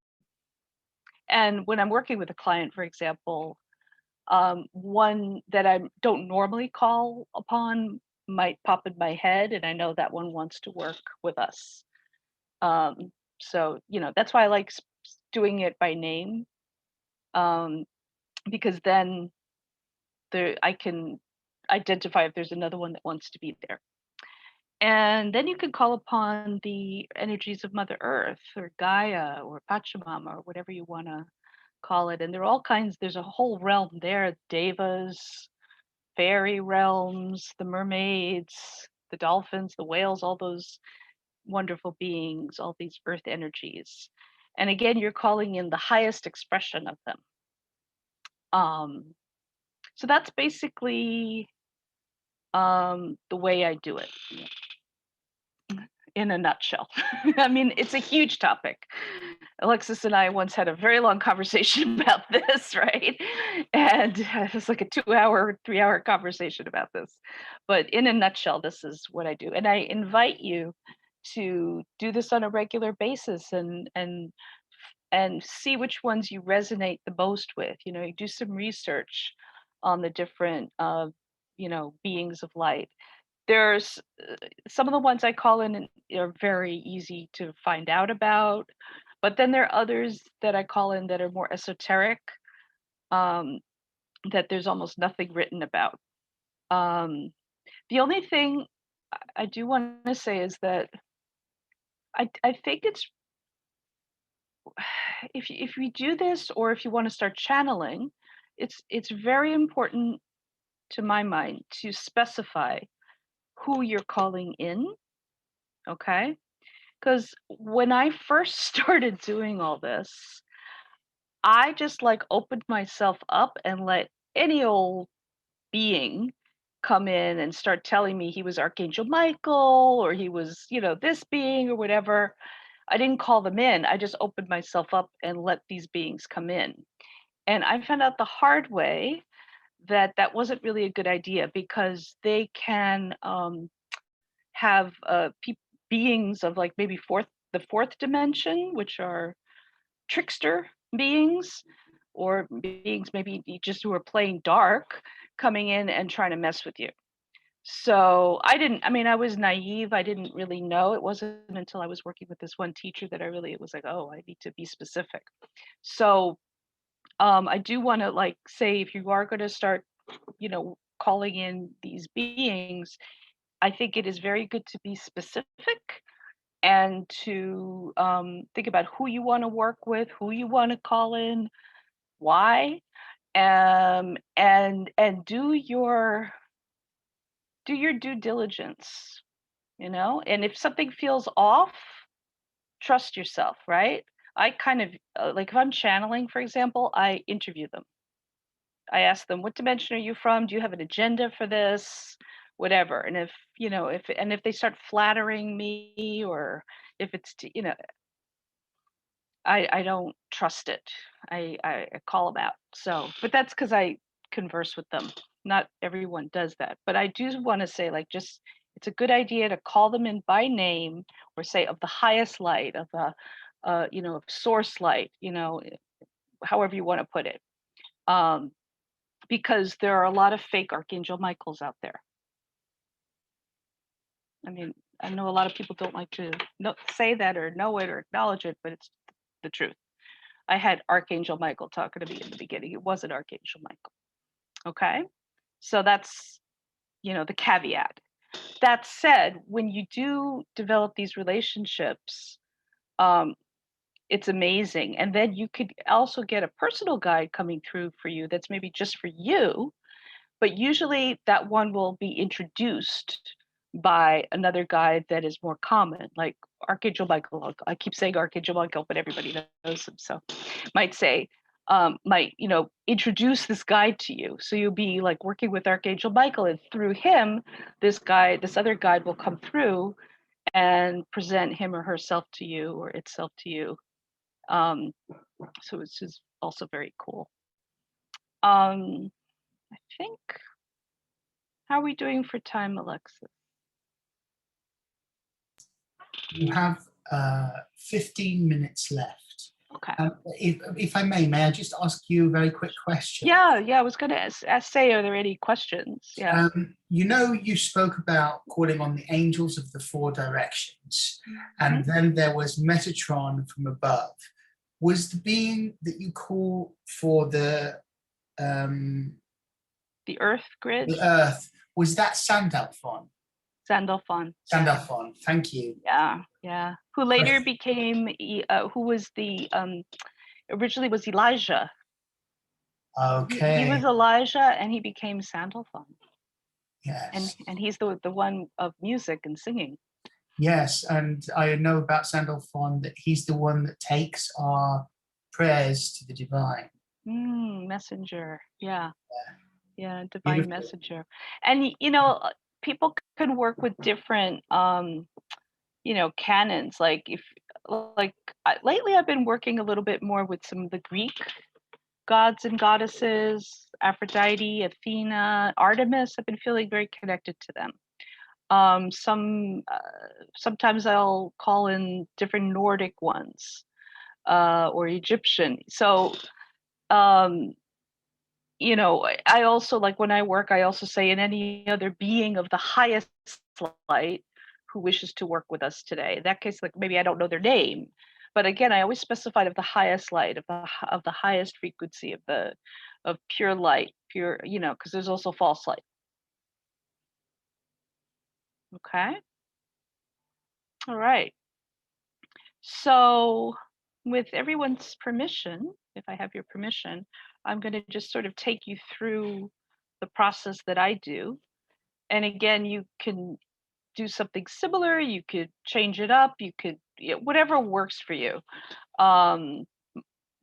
when I'm working with a client, for example, one that I don't normally call upon might pop in my head, and I know that one wants to work with us. So, that's why I like doing it by name, because then I can identify if there's another one that wants to be there. And then you can call upon the energies of Mother Earth or Gaia or Pachamama or whatever you want to call it. And there are all kinds, there's a whole realm there, devas, fairy realms, the mermaids, the dolphins, the whales, all those wonderful beings, all these earth energies. And again, you're calling in the highest expression of them. So that's basically the way I do it in a nutshell. I mean, it's a huge topic. Alexis and I once had a very long conversation about this, right? And it was like a 2-hour, 3-hour conversation about this. But in a nutshell, this is what I do. And I invite you to do this on a regular basis and see which ones you resonate the most with. You do some research on the different beings of light. There's some of the ones I call in are very easy to find out about, but then there are others that I call in that are more esoteric, that there's almost nothing written about. The only thing I do want to say is that I think it's if we do this, or if you want to start channeling, it's very important to my mind to specify who you're calling in, okay? Because when I first started doing all this, I just like opened myself up and let any old being come in and start telling me he was Archangel Michael, or he was, this being or whatever. I didn't call them in. I just opened myself up and let these beings come in. And I found out the hard way that that wasn't really a good idea, because they can have beings of like maybe the fourth dimension, which are trickster beings, or beings maybe just who are playing dark, coming in and trying to mess with you. So I was naive. I didn't really know. It wasn't until I was working with this one teacher that it was like, oh, I need to be specific. So I do want to like say, if you are going to start, calling in these beings, I think it is very good to be specific, and to think about who you want to work with, who you want to call in, why, and do your due diligence, and if something feels off, trust yourself, right? I kind of like, if I'm channeling, for example, I interview them. I ask them, what dimension are you from? Do you have an agenda for this? Whatever. And if they start flattering me, or if it's, I don't trust it. I call them out. So, but that's because I converse with them. Not everyone does that. But I do want to say, like, just, it's a good idea to call them in by name, or say of the highest light, of the, of source light, however you want to put it. Because there are a lot of fake Archangel Michaels out there. I mean, I know a lot of people don't like to say that or know it or acknowledge it, but it's the truth. I had Archangel Michael talking to me in the beginning. It wasn't Archangel Michael. Okay? So that's, the caveat. That said, when you do develop these relationships, it's amazing. And then you could also get a personal guide coming through for you that's maybe just for you, but usually that one will be introduced by another guide that is more common, like Archangel Michael. I keep saying Archangel Michael, but everybody knows him. So might say, introduce this guide to you. So you'll be like working with Archangel Michael, and through him, this other guide will come through and present him or herself to you, or itself to you. So it's just also very cool. I think, how are we doing for time, Alexis? You have 15 minutes left. Okay. If I may I just ask you a very quick question? Yeah, I was going to say, are there any questions? Yeah. You spoke about calling on the angels of the four directions, and then there was Metatron from above. Was the being that you call for the Earth grid? The Earth, was that Sandalphon? Sandalphon. Sandalphon, thank you. Yeah. Who later became, who was the, originally was Elijah. Okay. He was Elijah, and he became Sandalphon. Yes. And he's the one of music and singing. Yes, and I know about Sandalphon that he's the one that takes our prayers to the divine. Messenger. Yeah, divine Beautiful. messenger. And people can work with different canons. Lately I've been working a little bit more with some of the Greek gods and goddesses, Aphrodite, Athena, Artemis. I've been feeling very connected to them. Sometimes I'll call in different Nordic ones, or Egyptian. So I also, like, when I work, I also say, in any other being of the highest light who wishes to work with us today. In that case, like, maybe I don't know their name, but again, I always specified of the highest light, of the highest frequency, of pure light, because there's also false light. Okay. All right. So with everyone's permission, if I have your permission, I'm going to just sort of take you through the process that I do. And again, you can do something similar, you could change it up, you could, whatever works for you.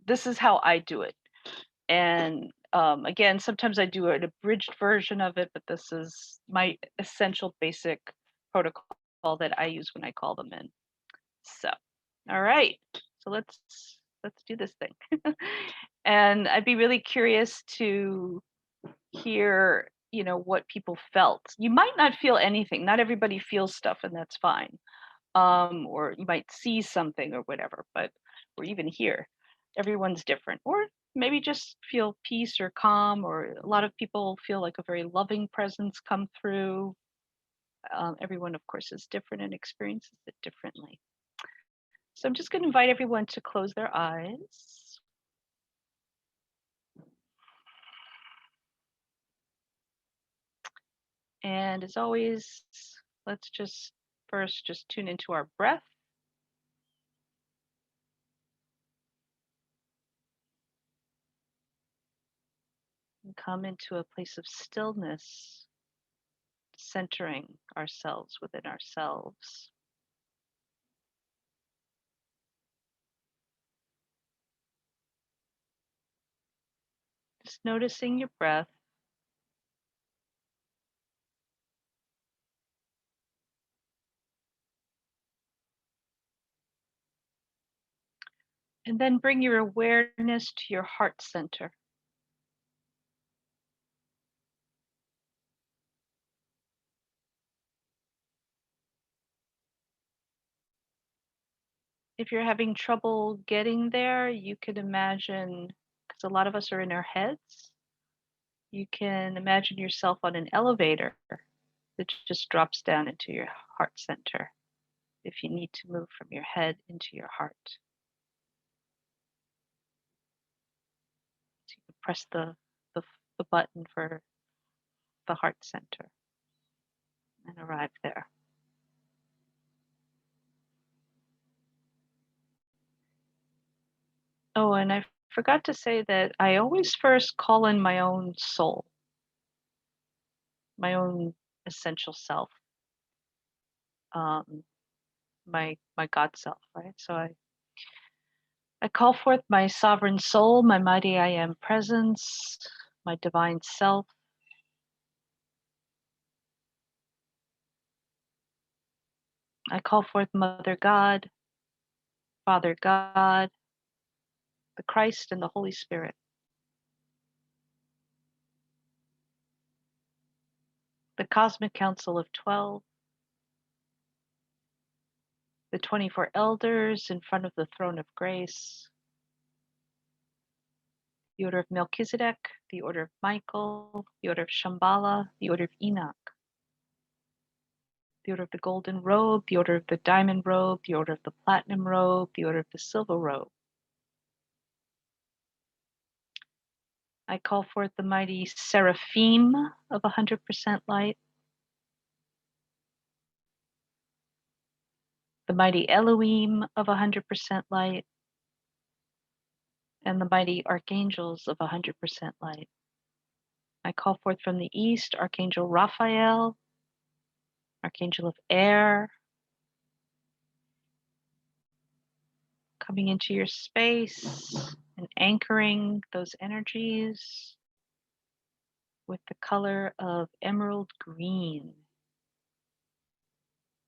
This is how I do it. And again, sometimes I do an abridged version of it, but this is my essential basic protocol that I use when I call them in. So, all right, so let's do this thing. And I'd be really curious to hear, what people felt. You might not feel anything. Not everybody feels stuff, and that's fine. Or you might see something or whatever, or even hear. Everyone's different. Or maybe just feel peace or calm, or a lot of people feel like a very loving presence come through. Everyone, of course, is different and experiences it differently. So I'm just going to invite everyone to close their eyes. And as always, let's just first just tune into our breath. And come into a place of stillness, centering ourselves within ourselves. Just noticing your breath. And then bring your awareness to your heart center. If you're having trouble getting there, you could imagine, because a lot of us are in our heads, you can imagine yourself on an elevator that just drops down into your heart center if you need to move from your head into your heart. So you can press the button for the heart center and arrive there. Oh, and I forgot to say that I always first call in my own soul, my own essential self, my God self, right? So I call forth my sovereign soul, my mighty I am presence, my divine self. I call forth Mother God, Father God, the Christ and the Holy Spirit. The Cosmic Council of 12, the 24 elders in front of the throne of grace, the order of Melchizedek, the order of Michael, the order of Shambhala, the order of Enoch, the order of the golden robe, the order of the diamond robe, the order of the platinum robe, the order of the silver robe. I call forth the mighty seraphim of 100% light, the mighty Elohim of 100% light, and the mighty archangels of 100% light. I call forth from the east Archangel Raphael, Archangel of air, coming into your space and anchoring those energies with the color of emerald green.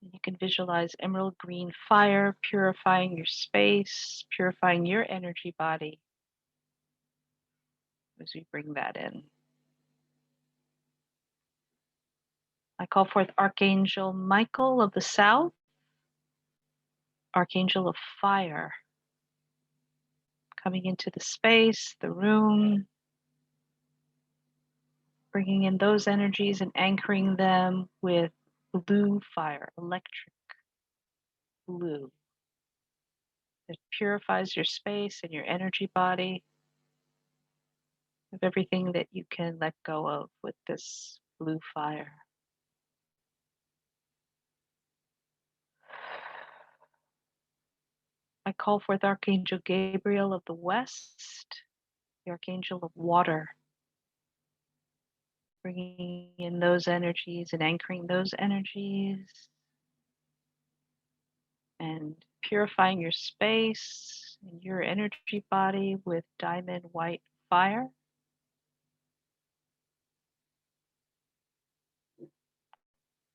You can visualize emerald green fire purifying your space, purifying your energy body as we bring that in. I call forth Archangel Michael of the south, Archangel of fire, coming into the space, the room, bringing in those energies and anchoring them with blue fire, electric blue, that purifies your space and your energy body of everything that you can let go of with this blue fire. I call forth Archangel Gabriel of the West, the Archangel of Water, bringing in those energies and anchoring those energies and purifying your space and your energy body with diamond white fire.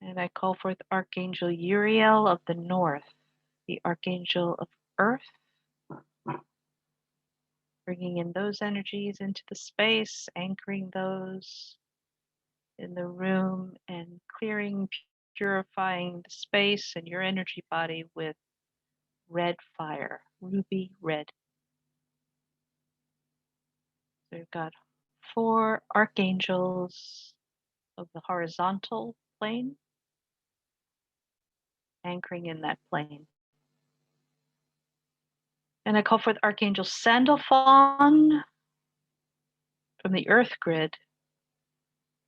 And I call forth Archangel Uriel of the North, the Archangel of Earth, bringing in those energies into the space, anchoring those in the room, and clearing, purifying the space and your energy body with red fire, ruby red. So we've got 4 archangels of the horizontal plane, anchoring in that plane. And I call forth Archangel Sandalphon from the Earth grid,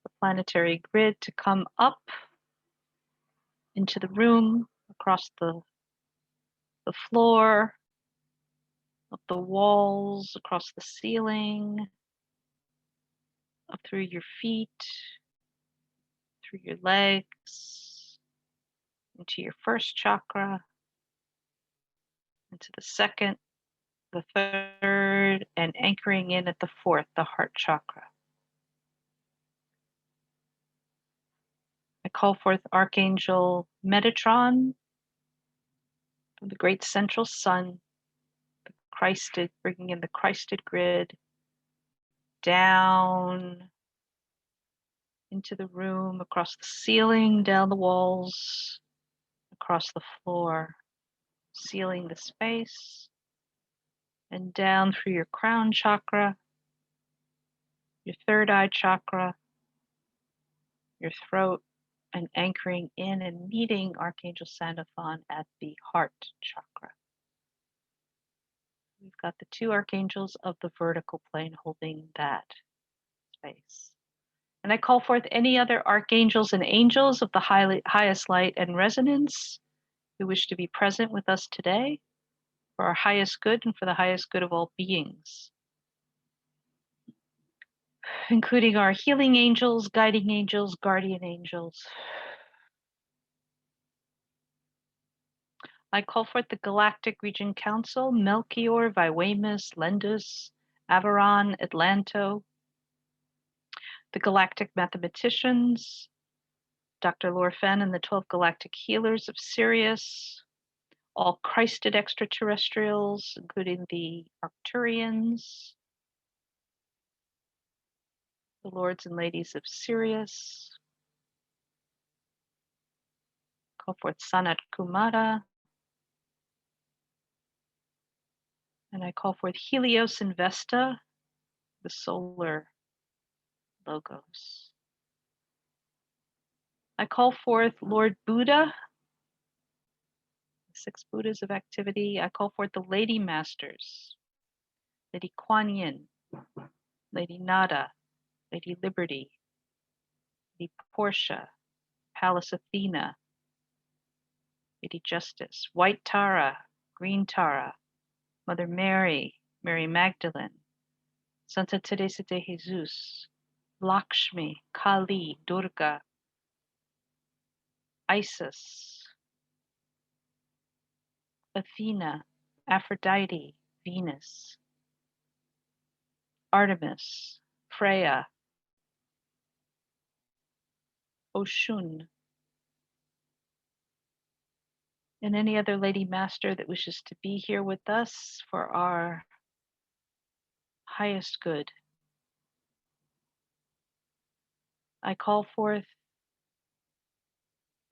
the planetary grid, to come up into the room, across the floor, up the walls, across the ceiling, up through your feet, through your legs, into your first chakra, into the second, the third, and anchoring in at the fourth, the heart chakra. I call forth Archangel Metatron from the great central sun, the Christed, bringing in the Christed grid down into the room, across the ceiling, down the walls, across the floor, sealing the space, and down through your crown chakra, your third eye chakra, your throat, and anchoring in and meeting Archangel Sandalphon at the heart chakra. We've got the 2 archangels of the vertical plane holding that space. And I call forth any other archangels and angels of the highest light and resonance who wish to be present with us today for our highest good and for the highest good of all beings, including our healing angels, guiding angels, guardian angels. I call forth the Galactic Region Council, Melchior, Viwamus, Lendus, Avaron, Atlanto, the Galactic Mathematicians, Dr. Lorfen and the 12 Galactic Healers of Sirius, all Christed extraterrestrials, including the Arcturians, the Lords and Ladies of Sirius. Call forth Sanat Kumara. And I call forth Helios and Vesta, the solar logos. I call forth Lord Buddha, the 6 Buddhas of activity. I call forth the Lady Masters, Lady Kuan Yin, Lady Nada, Lady Liberty, Lady Portia, Pallas Athena, Lady Justice, White Tara, Green Tara, Mother Mary, Mary Magdalene, Santa Teresa de Jesus, Lakshmi, Kali, Durga, Isis, Athena, Aphrodite, Venus, Artemis, Freya, Oshun, and any other Lady Master that wishes to be here with us for our highest good. I call forth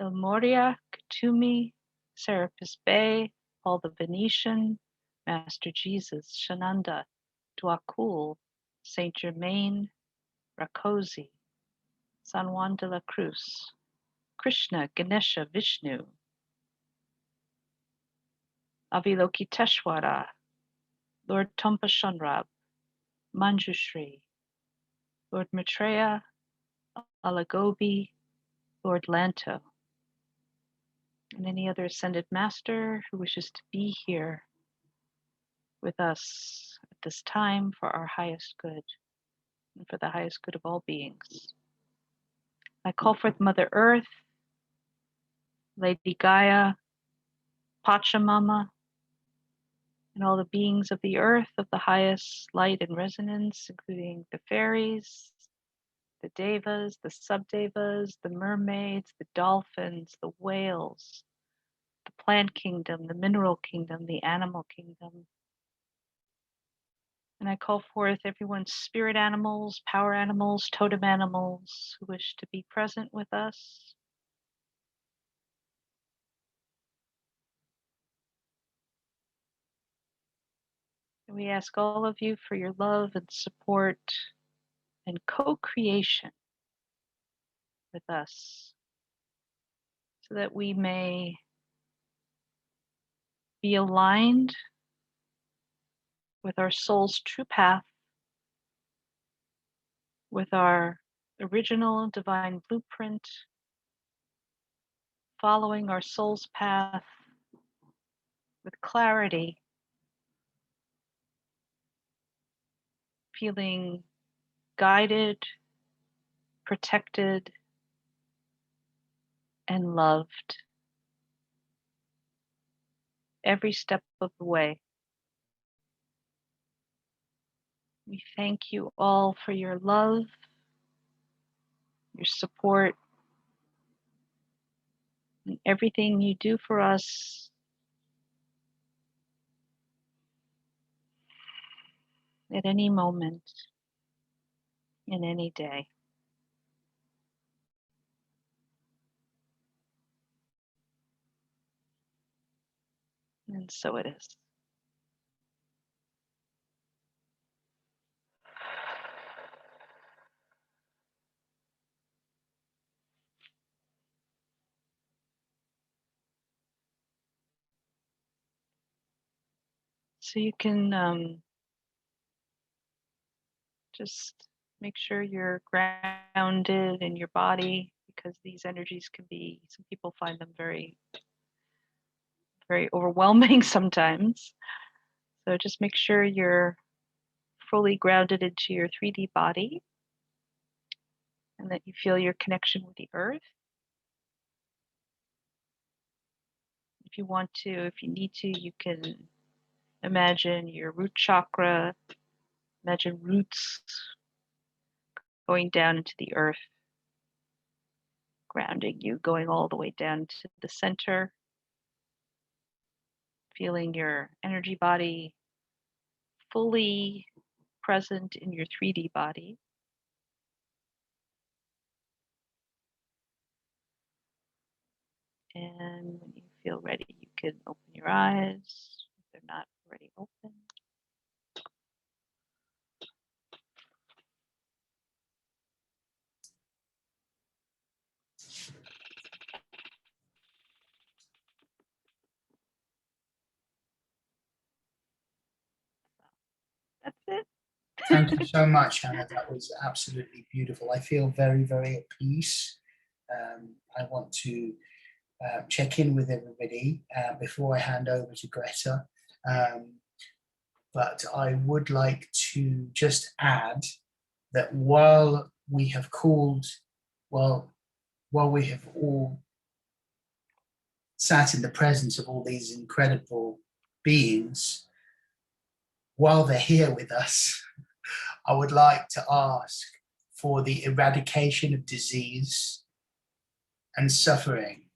El Moria, Katumi, Serapis Bey, Paul the Venetian, Master Jesus, Shananda, Dwakul, Saint Germain, Rakosi, San Juan de la Cruz, Krishna, Ganesha, Vishnu, Avalokiteshvara, Lord Tompa Shanrab, Manjushri, Lord Maitreya, Alagobi, Lord Lanto, and any other ascended master who wishes to be here with us at this time for our highest good and for the highest good of all beings. I call forth Mother Earth, Lady Gaia, Pachamama, and all the beings of the earth of the highest light and resonance, including the fairies, the devas, the subdevas, the mermaids, the dolphins, the whales, the plant kingdom, the mineral kingdom, the animal kingdom. And I call forth everyone's spirit animals, power animals, totem animals who wish to be present with us. And we ask all of you for your love and support and co-creation with us so that we may be aligned with our soul's true path, with our original divine blueprint, following our soul's path with clarity, feeling guided, protected, and loved every step of the way. We thank you all for your love, your support, and everything you do for us at any moment, in any day. And so it is. So you can just make sure you're grounded in your body, because these energies can be, some people find them very, very overwhelming sometimes. So just make sure you're fully grounded into your 3D body and that you feel your connection with the earth. If you want to, if you need to, you can imagine your root chakra, imagine roots going down into the earth, grounding you, going all the way down to the center, feeling your energy body fully present in your 3D body. And when you feel ready, you can open your eyes if they're not already open. That's it. Thank you so much, Hannah. That was absolutely beautiful. I feel very, very at peace. I want to check in with everybody before I hand over to Greta. But I would like to just add that while we have while we have all sat in the presence of all these incredible beings, while they're here with us, I would like to ask for the eradication of disease and suffering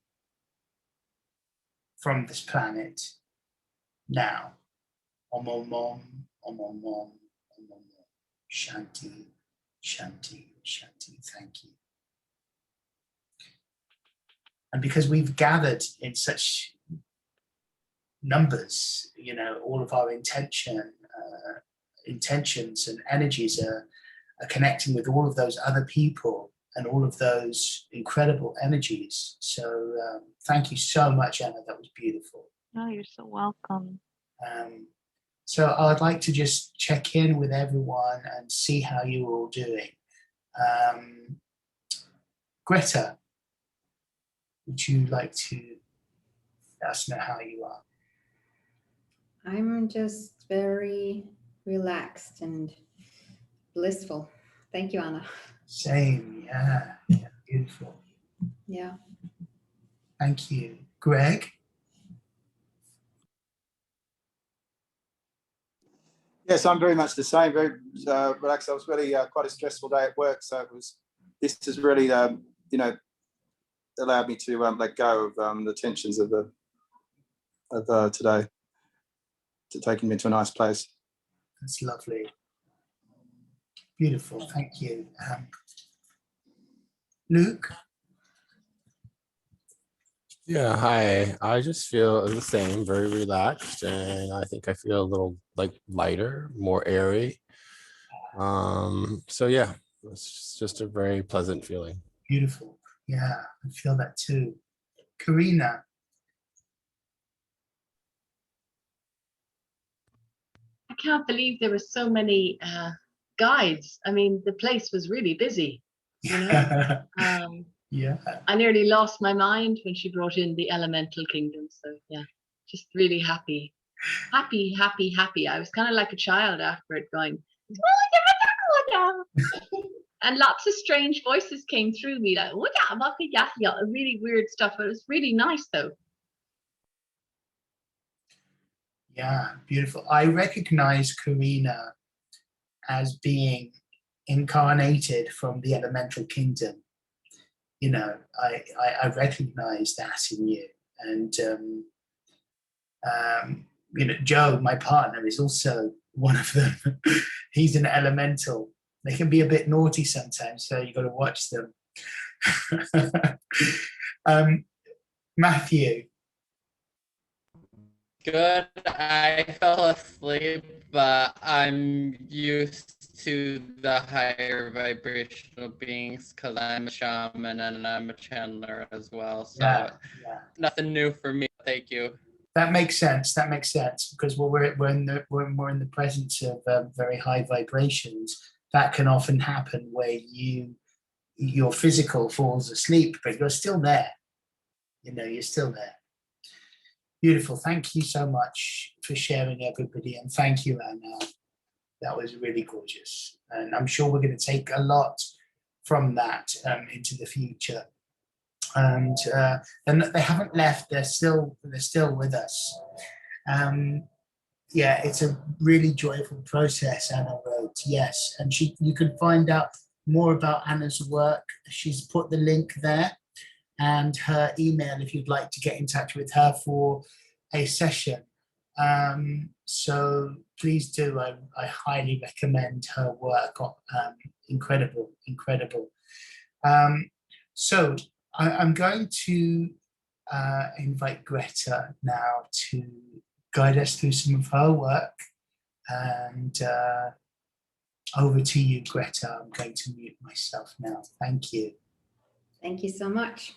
from this planet now. Om Om Om, Om Om Om, Om Om Om. Shanti, Shanti, Shanti. Thank you. And because we've gathered in such numbers, you know, all of our intentions and energies are connecting with all of those other people and all of those incredible energies. So thank you so much, Anna. That was beautiful. Oh, you're so welcome. So I'd like to just check in with everyone and see how you're all doing. Greta, would you like to let us know how you are? I'm just very relaxed and blissful. Thank you, Anna. Same, yeah, yeah, beautiful. Yeah. Thank you. Greg? Yes, I'm very much the same. Very relaxed. I was really quite a stressful day at work, so this has really you know, allowed me to let go of the tensions of today, to taking me to a nice place. That's lovely. Beautiful, thank you. Luke? Yeah, hi. I just feel the same, very relaxed, and I think I feel a little like lighter, more airy. So yeah, it's just a very pleasant feeling. Beautiful. Yeah, I feel that too. Karina? I can't believe there were so many guides. I mean, the place was really busy, you know. Yeah. I nearly lost my mind when she brought in the elemental kingdom. So yeah, just really happy. Happy, happy, happy. I was kind of like a child after it going, and lots of strange voices came through me, like, really weird stuff. But it was really nice though. Yeah, beautiful. I recognize Karina as being incarnated from the elemental kingdom. You know, I recognize that in you. And, you know, Joe, my partner, is also one of them. He's an elemental. They can be a bit naughty sometimes, so you've got to watch them. Matthew? Good. I fell asleep, but I'm used to the higher vibrational beings because I'm a shaman and I'm a channeler as well. So Yeah. nothing new for me. Thank you. That makes sense. That makes sense because when we're in the presence of very high vibrations, that can often happen where your physical falls asleep, but you're still there. You know, you're still there. Beautiful. Thank you so much for sharing, everybody, and thank you, Anna. That was really gorgeous, and I'm sure we're going to take a lot from that into the future. And they haven't left. They're still with us. Yeah, it's a really joyful process, Anna wrote. Yes, and you can find out more about Anna's work. She's put the link there and her email if you'd like to get in touch with her for a session. So please do. I highly recommend her work. Incredible. So I'm going to invite Gretha now to guide us through some of her work. And over to you, Gretha. I'm going to mute myself now. Thank you. Thank you so much.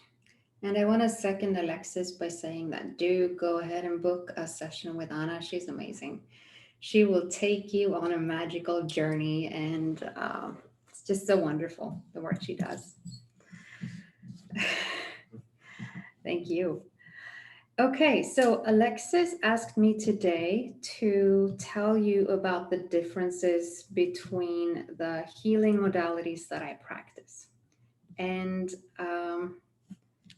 And I want to second Alexis by saying that do go ahead and book a session with Anna. She's amazing. She will take you on a magical journey, and it's just so wonderful, the work she does. Thank you. Okay, so Alexis asked me today to tell you about the differences between the healing modalities that I practice. And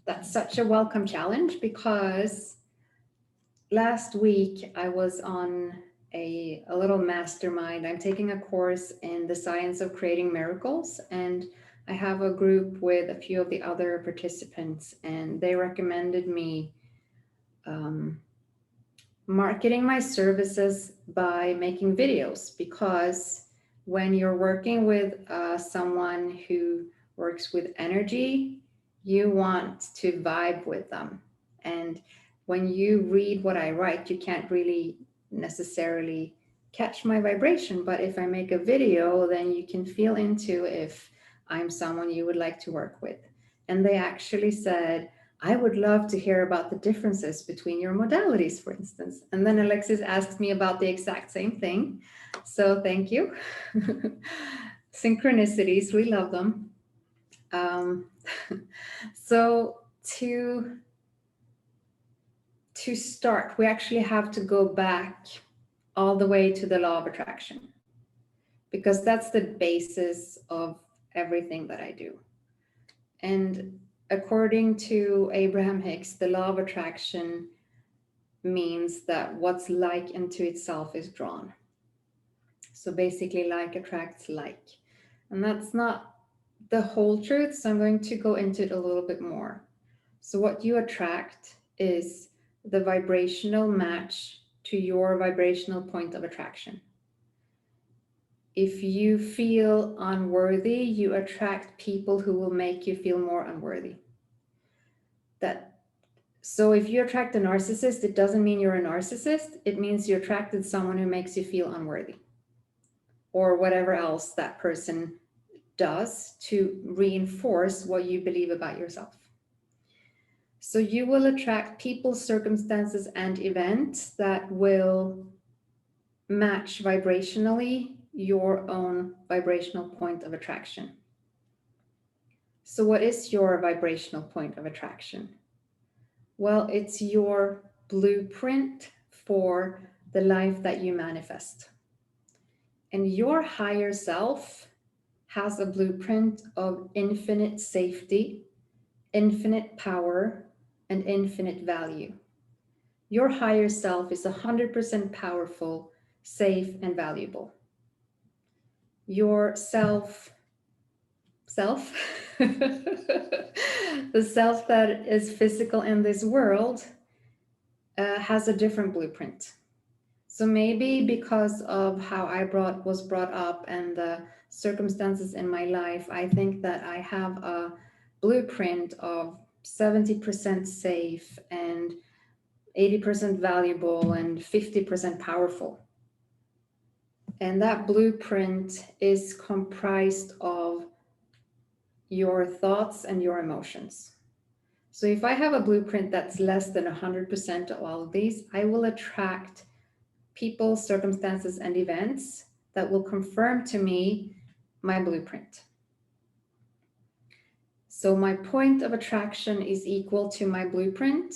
that's such a welcome challenge because last week I was on a little mastermind. I'm taking a course in the science of creating miracles, and I have a group with a few of the other participants, and they recommended me marketing my services by making videos, because when you're working with someone who works with energy, you want to vibe with them. And when you read what I write, you can't really necessarily catch my vibration. But if I make a video, then you can feel into if I'm someone you would like to work with. And they actually said, I would love to hear about the differences between your modalities, for instance. And then Alexis asked me about the exact same thing. So thank you. Synchronicities, we love them. So to to start, we actually have to go back all the way to the law of attraction, because that's the basis of everything that I do. And according to Abraham Hicks, the law of attraction means that what's like into itself is drawn. So basically, like attracts like. And that's not the whole truth, so I'm going to go into it a little bit more. So what you attract is the vibrational match to your vibrational point of attraction. If you feel unworthy, you attract people who will make you feel more unworthy. So if you attract a narcissist, it doesn't mean you're a narcissist. It means you attracted someone who makes you feel unworthy, or whatever else that person does to reinforce what you believe about yourself. So you will attract people, circumstances, and events that will match vibrationally your own vibrational point of attraction. So what is your vibrational point of attraction? Well, it's your blueprint for the life that you manifest. And your higher self has a blueprint of infinite safety, infinite power, and infinite value. Your higher self is 100% powerful, safe, and valuable. Your self, the self that is physical in this world, has a different blueprint. So maybe because of how I was brought up and the circumstances in my life, I think that I have a blueprint of 70% safe and 80% valuable and 50% powerful. And that blueprint is comprised of your thoughts and your emotions. So if I have a blueprint that's less than 100% of all of these, I will attract people, circumstances, and events that will confirm to me my blueprint. So my point of attraction is equal to my blueprint,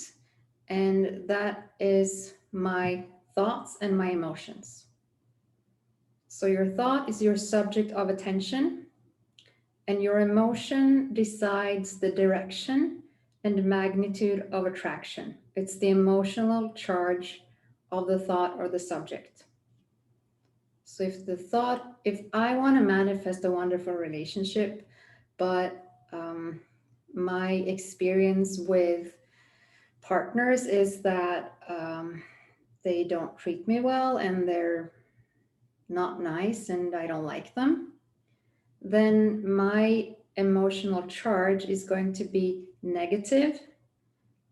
and that is my thoughts and my emotions. So your thought is your subject of attention, and your emotion decides the direction and magnitude of attraction. It's the emotional charge of the thought or the subject. So if I want to manifest a wonderful relationship, but my experience with partners is that they don't treat me well and they're not nice and I don't like them, then my emotional charge is going to be negative.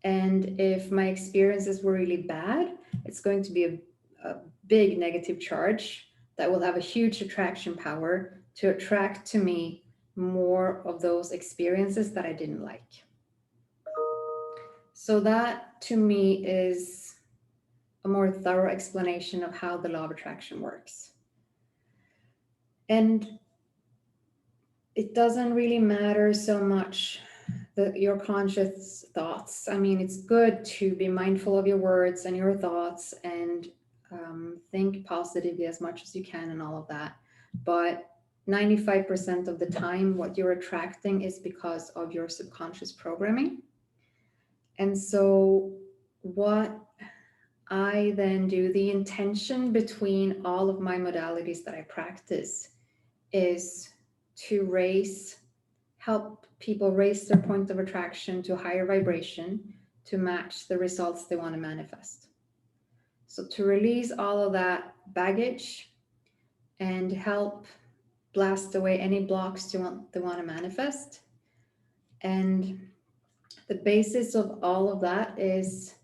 And if my experiences were really bad, it's going to be a big negative charge that will have a huge attraction power to attract to me more of those experiences that I didn't like. So that to me is a more thorough explanation of how the law of attraction works. And it doesn't really matter so much your conscious thoughts. I mean, it's good to be mindful of your words and your thoughts and think positively as much as you can and all of that. But 95% of the time, what you're attracting is because of your subconscious programming. And so what I then do, the intention between all of my modalities that I practice is to help people raise their point of attraction to a higher vibration to match the results they want to manifest. So to release all of that baggage and help blast away any blocks they want to manifest. And the basis of all of that is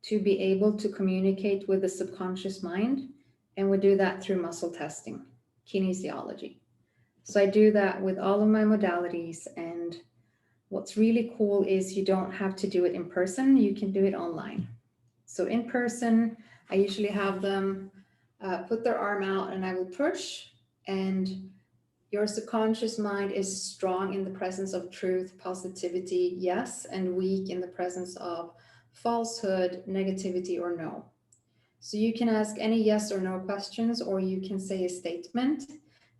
to be able to communicate with the subconscious mind. And we do that through muscle testing, kinesiology. So I do that with all of my modalities. And what's really cool is you don't have to do it in person. You can do it online. So in person, I usually have them put their arm out and I will push, and your subconscious mind is strong in the presence of truth, positivity, yes, and weak in the presence of falsehood, negativity, or no. So you can ask any yes or no questions, or you can say a statement.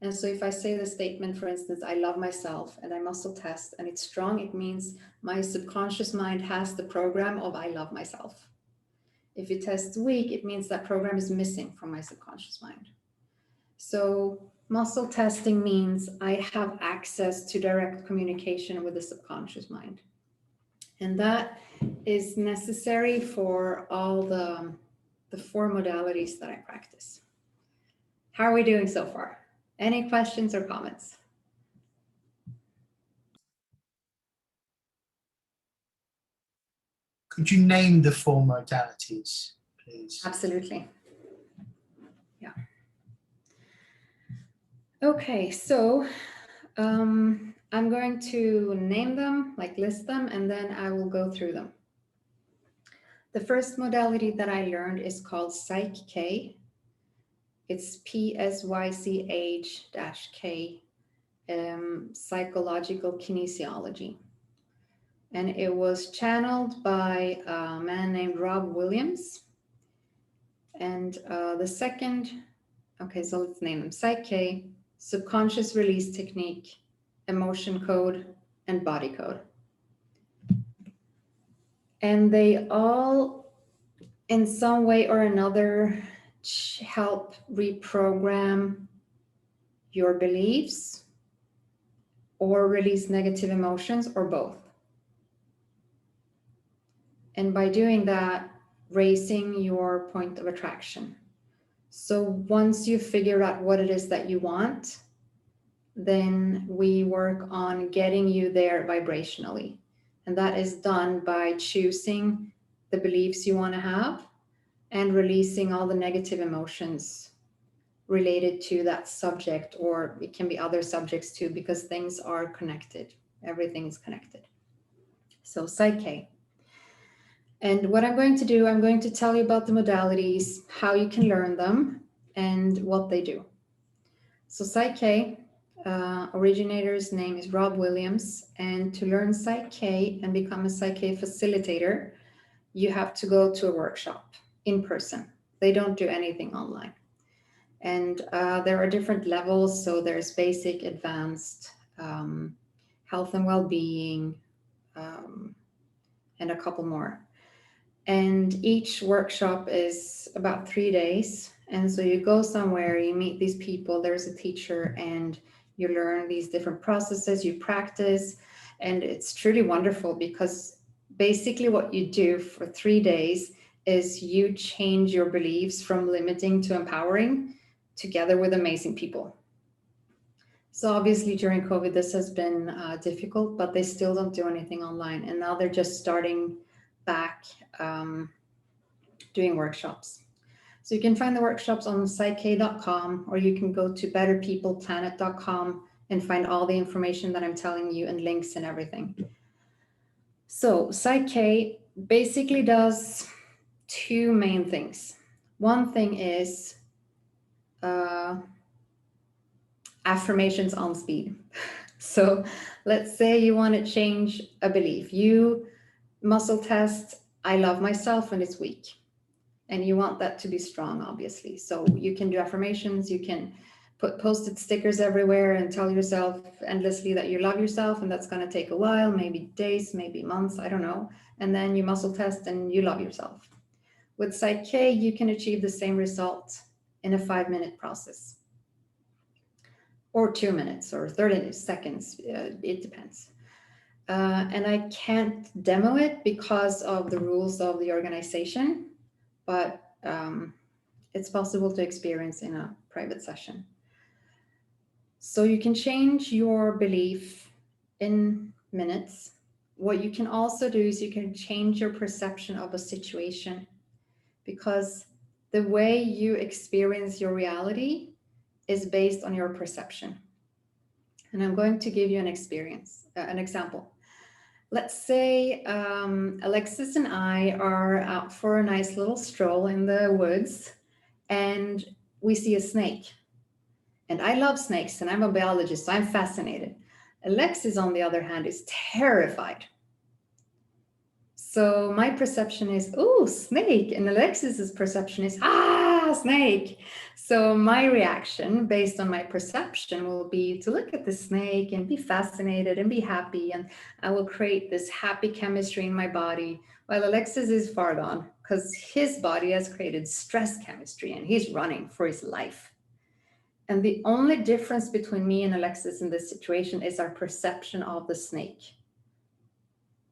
And so if I say the statement, for instance, I love myself, and I muscle test and it's strong, it means my subconscious mind has the program of I love myself. If it tests weak, it means that program is missing from my subconscious mind. So muscle testing means I have access to direct communication with the subconscious mind. And that is necessary for all the 4 modalities that I practice. How are we doing so far? Any questions or comments? Could you name the 4 modalities, please? Absolutely. Yeah. Okay, so I'm going to name them, like list them, and then I will go through them. The first modality that I learned is called Psych-K. It's PSYCH-K, psychological kinesiology. And it was channeled by a man named Rob Williams. And the second, okay, so let's name them Psych-K, subconscious release technique, emotion code, and body code. And they all, in some way or another, help reprogram your beliefs or release negative emotions, or both. And by doing that, raising your point of attraction. So once you figure out what it is that you want, then we work on getting you there vibrationally. And that is done by choosing the beliefs you want to have and releasing all the negative emotions related to that subject, or it can be other subjects too, because things are connected. Everything is connected. So Psych-K. And what I'm going to do, I'm going to tell you about the modalities, how you can learn them, and what they do. So Psych-K, originator's name is Rob Williams, and to learn Psych-K and become a Psych-K facilitator, you have to go to a workshop in person. They don't do anything online. And there are different levels. So there's basic, advanced, health and well-being, and a couple more. And each workshop is about 3 days. And so you go somewhere, you meet these people, there's a teacher, and you learn these different processes, you practice. And it's truly wonderful, because basically what you do for 3 days is you change your beliefs from limiting to empowering, together with amazing people. So obviously during COVID, this has been difficult, but they still don't do anything online. And now they're just starting back doing workshops. So you can find the workshops on psych-k.com, or you can go to betterpeopleplanet.com and find all the information that I'm telling you, and links and everything. So Psych-K basically does 2 main things. One thing is affirmations on speed. So let's say you want to change a belief. You muscle test, I love myself, and it's weak. And you want that to be strong, obviously. So you can do affirmations, you can put Post-it stickers everywhere and tell yourself endlessly that you love yourself, and that's going to take a while, maybe days, maybe months, I don't know. And then you muscle test and you love yourself. With Psych-K, you can achieve the same result in a 5-minute process, or 2 minutes, or 30 seconds, it depends. And I can't demo it because of the rules of the organization, but it's possible to experience in a private session. So you can change your belief in minutes. What you can also do is you can change your perception of a situation, because the way you experience your reality is based on your perception. And I'm going to give you an example. Let's say Alexis and I are out for a nice little stroll in the woods, and we see a snake. And I love snakes, and I'm a biologist, so I'm fascinated. Alexis, on the other hand, is terrified. So my perception is, oh, snake. And Alexis's perception is, ah, snake. So my reaction based on my perception will be to look at the snake and be fascinated and be happy. And I will create this happy chemistry in my body, while Alexis is far gone because his body has created stress chemistry and he's running for his life. And the only difference between me and Alexis in this situation is our perception of the snake.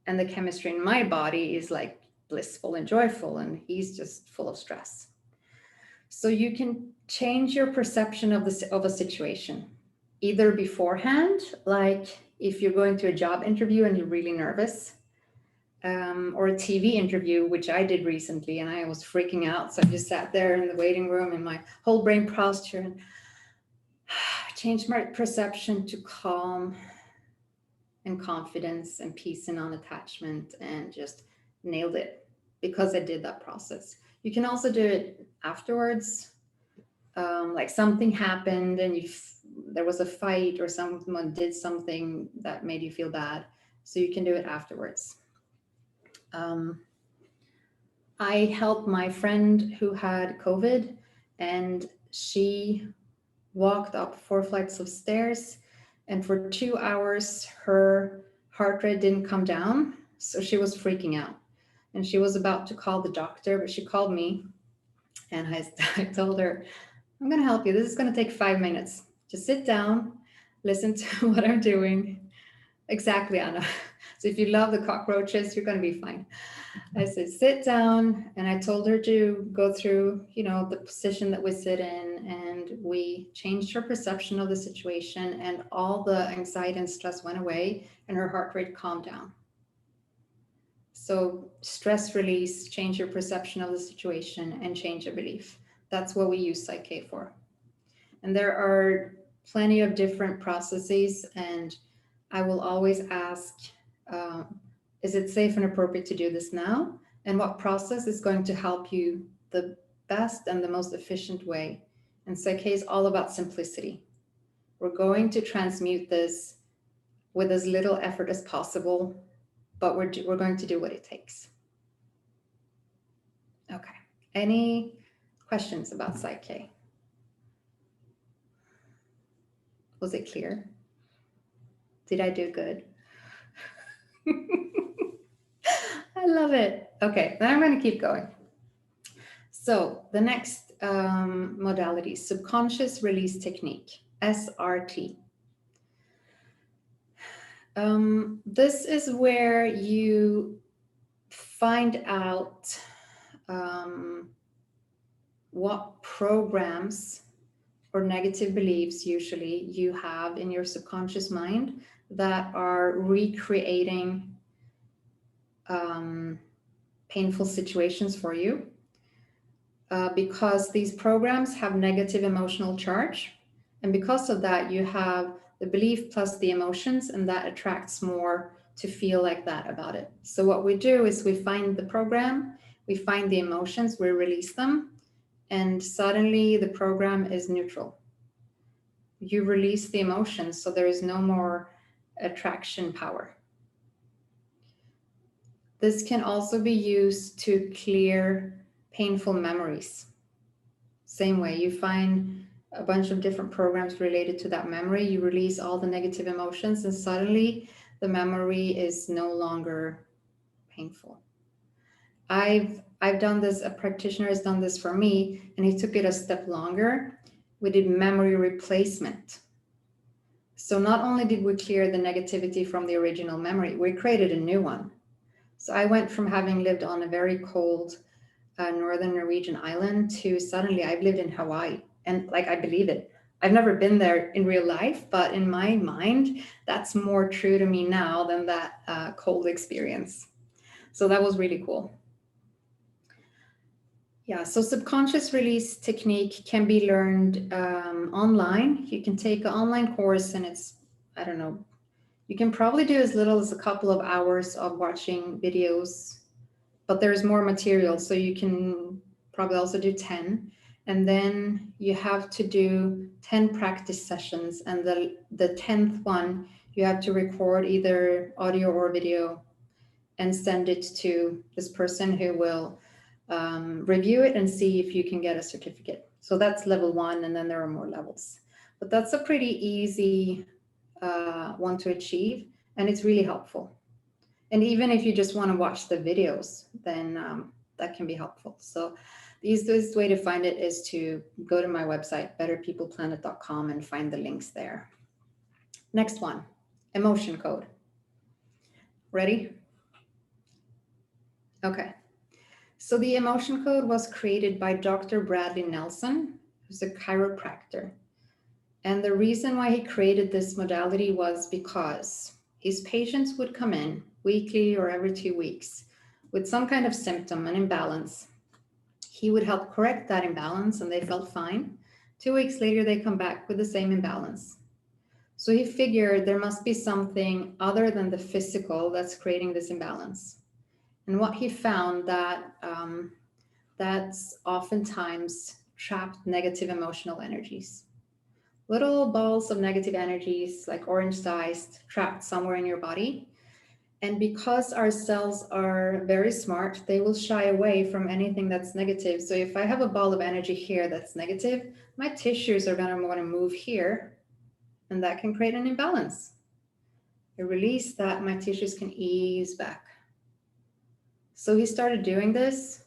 And the chemistry in my body is like blissful and joyful, and he's just full of stress. So you can change your perception of a situation, either beforehand, like if you're going to a job interview and you're really nervous, or a TV interview, which I did recently, and I was freaking out. So I just sat there in the waiting room in my whole brain posture and changed my perception to calm and confidence and peace and non-attachment, and just nailed it because I did that process. You can also do it afterwards, like something happened and there was a fight or someone did something that made you feel bad. So you can do it afterwards. I helped my friend who had COVID, and she walked up 4 flights of stairs, and for 2 hours, her heart rate didn't come down. So she was freaking out, and she was about to call the doctor, but she called me, and I told her, I'm going to help you. This is going to take 5 minutes. Just sit down, listen to what I'm doing. Exactly, Anna. So if you love the cockroaches, you're going to be fine. I said, sit down. And I told her to go through, the position that we sit in. And we changed her perception of the situation, and all the anxiety and stress went away and her heart rate calmed down. So stress release, change your perception of the situation, and change your belief. That's what we use Psych-K for. And there are plenty of different processes, and I will always ask, is it safe and appropriate to do this now? And what process is going to help you the best and the most efficient way? And Psych-K is all about simplicity. We're going to transmute this with as little effort as possible, but we're going to do what it takes. Okay, any questions about Psych-K? Was it clear? Did I do good? I love it. Okay, then I'm going to keep going. So the next modality, subconscious release technique, SRT. This is where you find out what programs or negative beliefs usually you have in your subconscious mind that are recreating painful situations for you, because these programs have negative emotional charge, and because of that you have the belief plus the emotions, and that attracts more to feel like that about it. So what we do is we find the program, we find the emotions, we release them, and suddenly the program is neutral. You release the emotions, so there is no more attraction power. This can also be used to clear painful memories. Same way, you find a bunch of different programs related to that memory, you release all the negative emotions, and suddenly the memory is no longer painful. I've done this, a practitioner has done this for me, and he took it a step longer. We did memory replacement. So not only did we clear the negativity from the original memory, we created a new one. So I went from having lived on a very cold northern Norwegian island to suddenly I've lived in Hawaii, and like, I believe it. I've never been there in real life, but in my mind, that's more true to me now than that cold experience. So that was really cool. Yeah, so subconscious release technique can be learned online. You can take an online course, and it's, I don't know, you can probably do as little as a couple of hours of watching videos, but there's more material. So you can probably also do 10. And then you have to do 10 practice sessions. And the 10th one, you have to record either audio or video and send it to this person who will review it and see if you can get a certificate. So that's level 1, and then there are more levels. But that's a pretty easy one to achieve, and it's really helpful. And even if you just want to watch the videos, then that can be helpful. So the easiest way to find it is to go to my website, betterpeopleplanet.com, and find the links there. Next one, emotion code. Ready? Okay. So the emotion code was created by Dr. Bradley Nelson, who's a chiropractor. And the reason why he created this modality was because his patients would come in weekly or every 2 weeks with some kind of symptom, an imbalance. He would help correct that imbalance and they felt fine. 2 weeks later, they come back with the same imbalance. So he figured there must be something other than the physical that's creating this imbalance. And what he found that that's oftentimes trapped negative emotional energies. Little balls of negative energies, like orange-sized, trapped somewhere in your body. And because our cells are very smart, they will shy away from anything that's negative. So if I have a ball of energy here that's negative, my tissues are going to want to move here, and that can create an imbalance. I release that, my tissues can ease back. So he started doing this,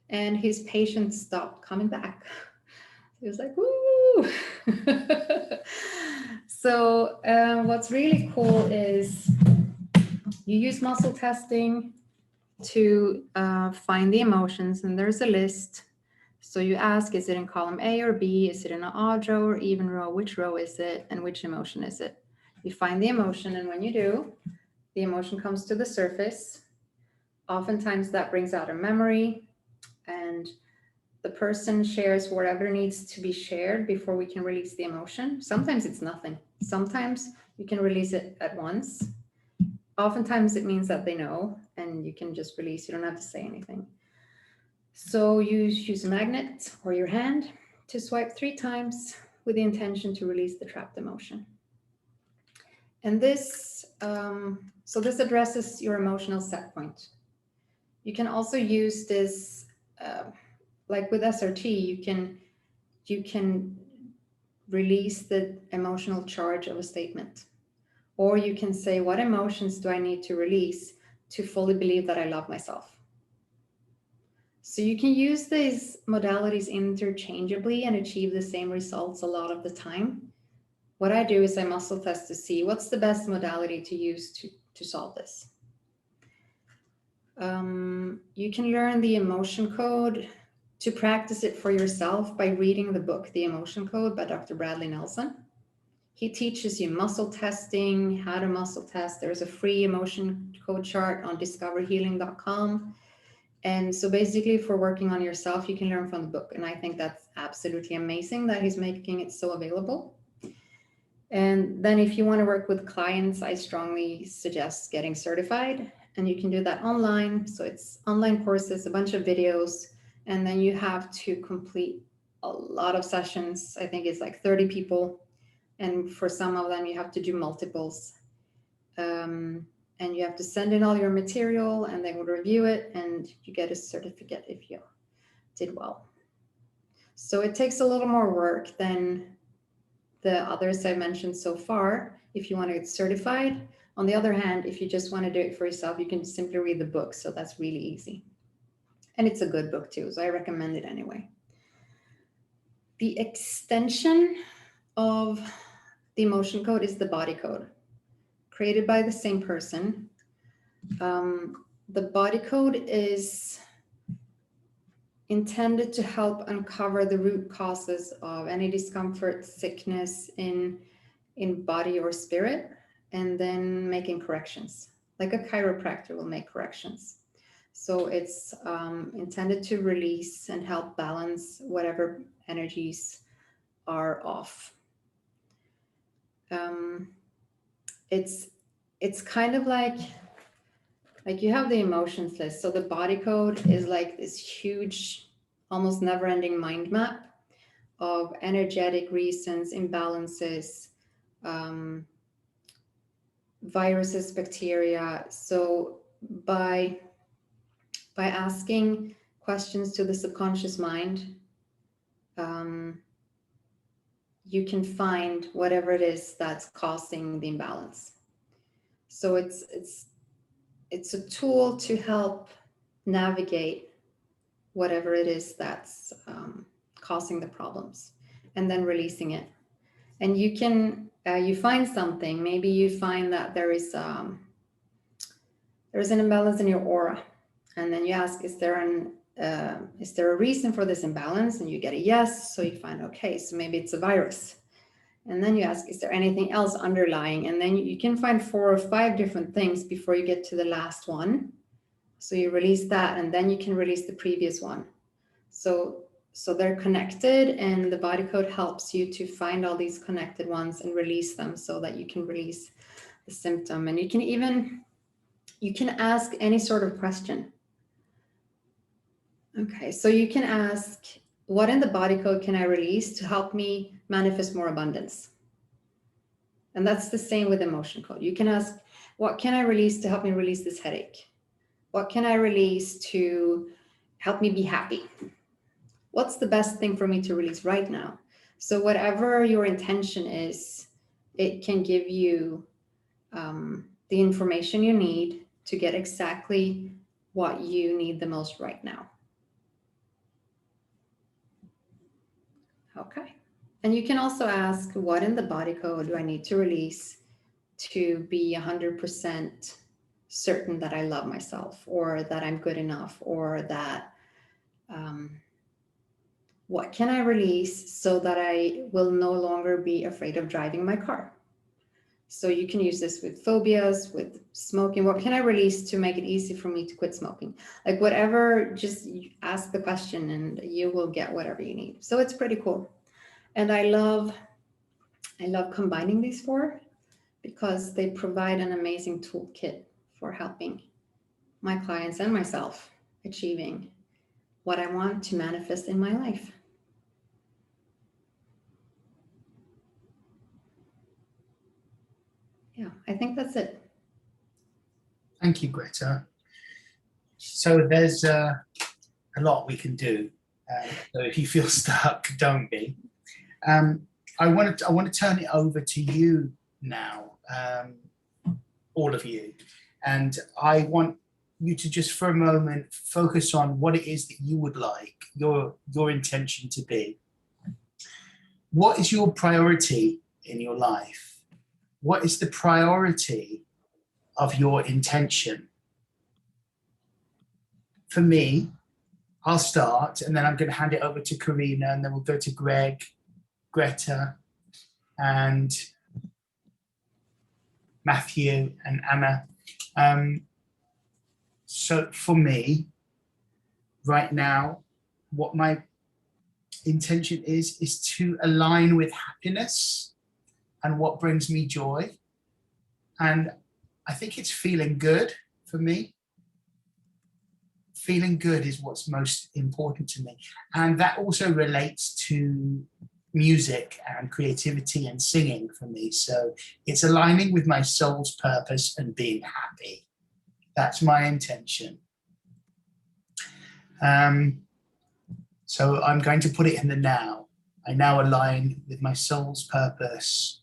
and his patients stopped coming back. He was like, woo! So what's really cool is you use muscle testing to find the emotions, and there's a list. So you ask, is it in column A or B? Is it in an odd row or even row? Which row is it? And which emotion is it? You find the emotion, and when you do, the emotion comes to the surface. Oftentimes that brings out a memory, and the person shares whatever needs to be shared before we can release the emotion. Sometimes it's nothing. Sometimes you can release it at once. Oftentimes it means that they know, and you can just release. You don't have to say anything. So you use a magnet or your hand to swipe 3 times with the intention to release the trapped emotion. And this, so this addresses your emotional set point. You can also use this, like with SRT, you can release the emotional charge of a statement. Or you can say, what emotions do I need to release to fully believe that I love myself? So you can use these modalities interchangeably and achieve the same results a lot of the time. What I do is I muscle test to see what's the best modality to use to solve this. You can learn the emotion code to practice it for yourself by reading the book, The Emotion Code by Dr. Bradley Nelson. He teaches you muscle testing, how to muscle test. There's a free emotion code chart on discoverhealing.com. And so basically for working on yourself, you can learn from the book. And I think that's absolutely amazing that he's making it so available. And then if you want to work with clients, I strongly suggest getting certified. And you can do that online. So it's online courses, a bunch of videos, and then you have to complete a lot of sessions. I think it's like 30 people. And for some of them, you have to do multiples. And you have to send in all your material, and they will review it, and you get a certificate if you did well. So it takes a little more work than the others I mentioned so far if you want to get certified. On the other hand, if you just want to do it for yourself, you can simply read the book. So that's really easy. And it's a good book too, so I recommend it anyway. The extension of the emotion code is the body code, created by the same person. The body code is intended to help uncover the root causes of any discomfort, sickness in body or spirit, and then making corrections, like a chiropractor will make corrections. So it's intended to release and help balance whatever energies are off. It's kind of like you have the emotions list. So the body code is like this huge, almost never-ending mind map of energetic reasons, imbalances, viruses, bacteria. So by asking questions to the subconscious mind, you can find whatever it is that's causing the imbalance. So it's a tool to help navigate whatever it is that's causing the problems, and then releasing it. And you can you find something. Maybe you find that there's an imbalance in your aura, and then you ask, is there a reason for this imbalance? And you get a yes. So you find, okay, so maybe it's a virus. And then you ask, is there anything else underlying? And then you can find 4 or 5 different things before you get to the last one. So you release that, and then you can release the previous one. So they're connected, and the body code helps you to find all these connected ones and release them so that you can release the symptom. And you can ask any sort of question. Okay, so you can ask, what in the body code can I release to help me manifest more abundance? And that's the same with emotion code. You can ask, what can I release to help me release this headache? What can I release to help me be happy? What's the best thing for me to release right now? So whatever your intention is, it can give you the information you need to get exactly what you need the most right now. Okay. And you can also ask, what in the body code do I need to release to be 100% certain that I love myself, or that I'm good enough, or that what can I release so that I will no longer be afraid of driving my car? So you can use this with phobias, with smoking. What can I release to make it easy for me to quit smoking? Like whatever, just ask the question and you will get whatever you need. So it's pretty cool. And I love combining these 4 because they provide an amazing toolkit for helping my clients and myself achieving what I want to manifest in my life. Yeah, I think that's it. Thank you, Greta. So there's a lot we can do. So if you feel stuck, don't be. I want to turn it over to you now, all of you, and I want you to just for a moment focus on what it is that you would like your intention to be. What is your priority in your life? What is the priority of your intention? For me, I'll start, and then I'm going to hand it over to Karina, and then we'll go to Greg, Greta, and Matthew and Anna. So for me, right now, what my intention is to align with happiness and what brings me joy. And I think it's feeling good for me. Feeling good is what's most important to me. And that also relates to music and creativity and singing for me. So it's aligning with my soul's purpose and being happy. That's my intention. So I'm going to put it in the now. I now align with my soul's purpose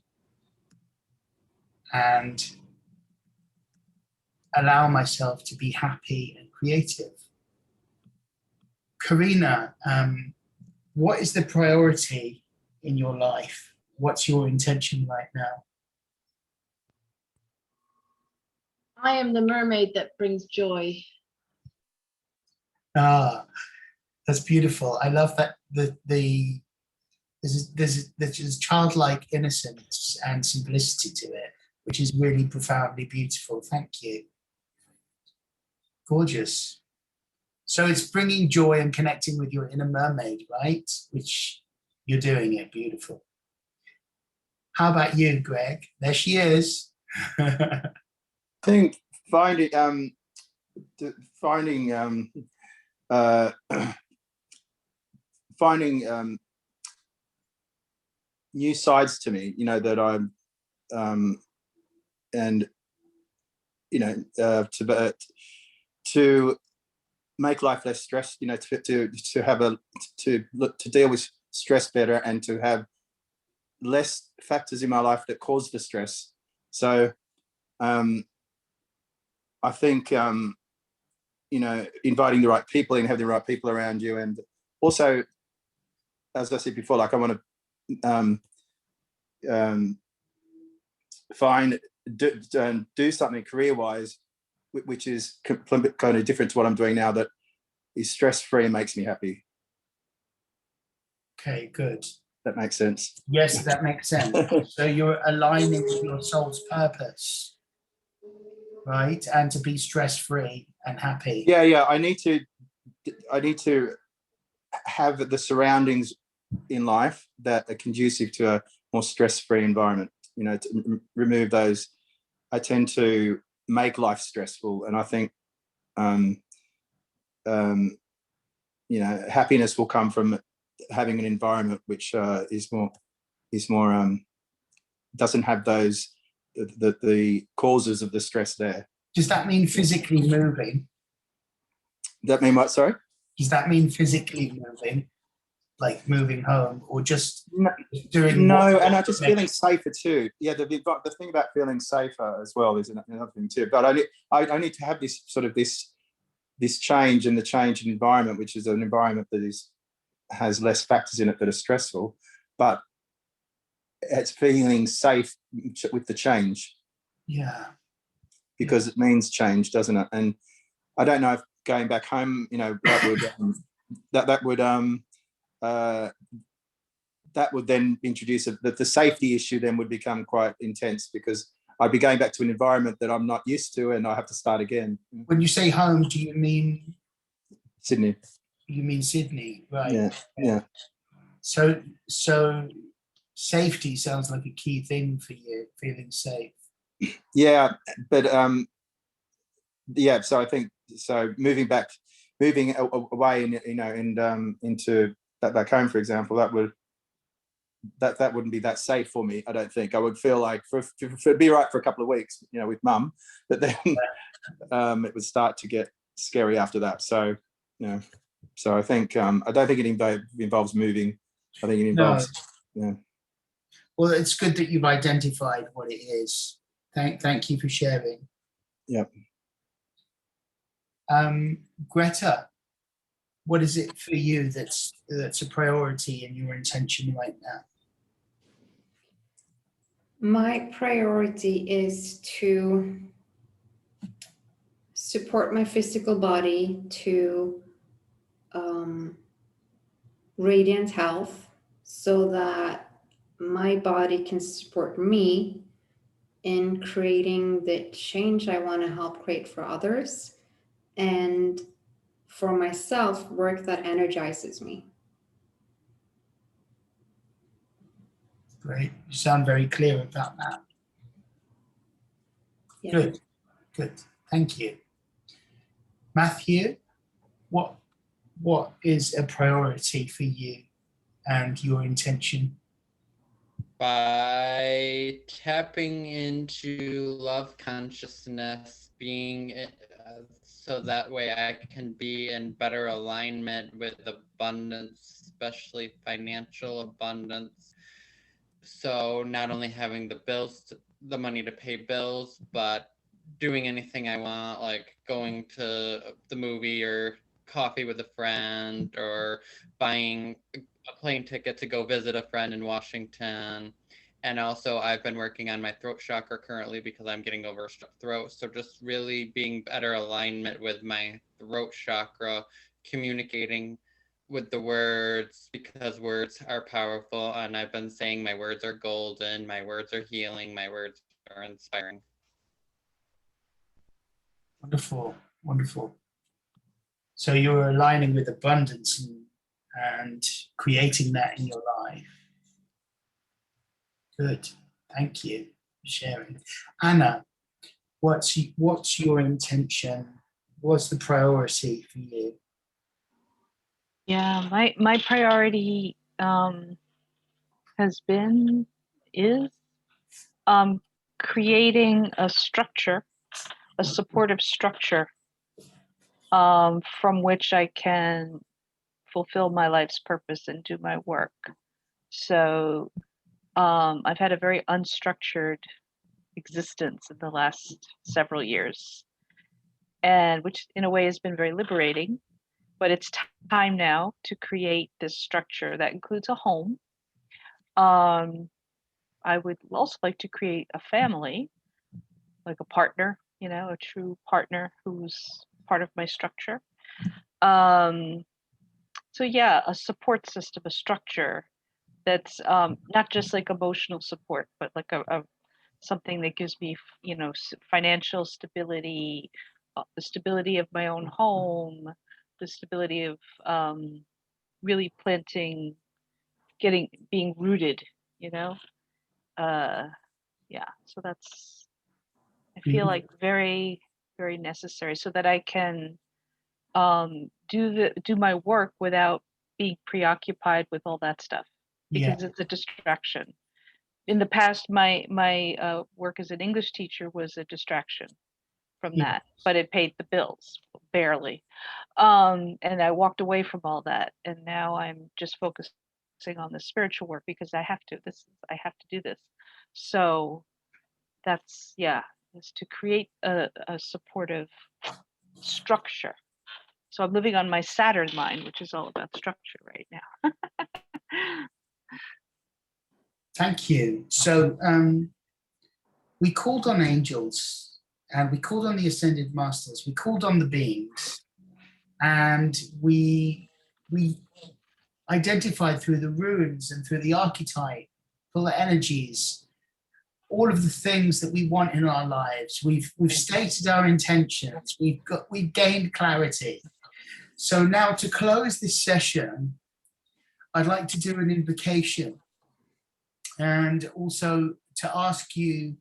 and allow myself to be happy and creative. Karina, what is the priority in your life? What's your intention right now? I am the mermaid that brings joy. Ah, that's beautiful. I love that there's childlike innocence and simplicity to it, which is really profoundly beautiful. Thank you. Gorgeous. So it's bringing joy and connecting with your inner mermaid, right? Which you're doing it. Beautiful. How about you, Greg? There she is. I think finding new sides to me, you know, that I'm and to make life less stress, to have to deal with stress better and to have less factors in my life that cause the stress. So I think inviting the right people and having the right people around you, and also, as I said before, like I want to do something career-wise which is kind of different to what I'm doing now, that is stress-free and makes me happy. Okay, good. That makes sense. Yes, that makes sense. So you're aligning with your soul's purpose, right? And to be stress-free and happy. Yeah. I need to have the surroundings in life that are conducive to a more stress-free environment. To remove those, I tend to make life stressful, and I think happiness will come from having an environment which is more doesn't have those the causes of the stress there. Does that mean physically moving? That mean what? Sorry? Does that mean physically moving, like moving home, or just doing? No, and I'm just feeling safer too. Yeah, the thing about feeling safer as well is another thing too. But I need to have this sort of this change, and the change in environment, which is an environment that has less factors in it that are stressful, but it's feeling safe with the change. Yeah. Because it means change, doesn't it? And I don't know if going back home, that would then introduce the safety issue. Then would become quite intense, because I'd be going back to an environment that I'm not used to, and I have to start again. When you say home, do you mean Sydney? You mean Sydney, right? Yeah. So safety sounds like a key thing for you, feeling safe. Yeah, but so I think moving away, and into back home, for example, that wouldn't be that safe for me. I don't think. I would feel like it'd be right for a couple of weeks, with mum, but then it would start to get scary after that. So so I think I don't think it involves moving. I think it involves Well, it's good that you've identified what it is. Thank you for sharing. Yep. Greta, what is it for you that's a priority in your intention right now? My priority is to support my physical body to radiant health, so that my body can support me in creating the change I want to help create for others, and for myself, work that energizes me. Great. You sound very clear about that. Yeah. Good. Thank you. Matthew, what is a priority for you and your intention? By tapping into love consciousness, being so that way I can be in better alignment with abundance, especially financial abundance. So not only having the money to pay bills, but doing anything I want, like going to the movie or coffee with a friend, or buying a plane ticket to go visit a friend in Washington. And also I've been working on my throat chakra currently because I'm getting over a strep throat. So just really being better alignment with my throat chakra, communicating with the words, because words are powerful. And I've been saying my words are golden, my words are healing, my words are inspiring. Wonderful. So you're aligning with abundance and creating that in your life. Good. Thank you for sharing. Anna, what's your intention? What's the priority for you? Yeah, my priority is creating a structure a supportive structure from which I can fulfill my life's purpose and do my work. So I've had a very unstructured existence in the last several years, and which in a way has been very liberating, but it's time now to create this structure that includes a home. I would also like to create a family, like a partner, you know, a true partner who's part of my structure. So yeah, a support system, a structure that's not just like emotional support, but like a something that gives me, you know, financial stability, the stability of my own home, the stability of really planting, being rooted, you know. Yeah, so that's, I feel like very, very necessary so that I can do my work without being preoccupied with all that stuff, because it's a distraction. In the past, my work as an English teacher was a distraction from that, but it paid the bills barely. And I walked away from all that, and now I'm just focusing on the spiritual work because I have to. I have to do this. So that's, yeah, is to create a supportive structure. So I'm living on my Saturn line, which is all about structure right now. Thank you. So we called on angels, and we called on the ascended masters, we called on the beings, and we identified through the runes and through the archetype, full of energies, all of the things that we want in our lives. We've stated our intentions. We've gained clarity. So now, to close this session, I'd like to do an invocation, and also to ask you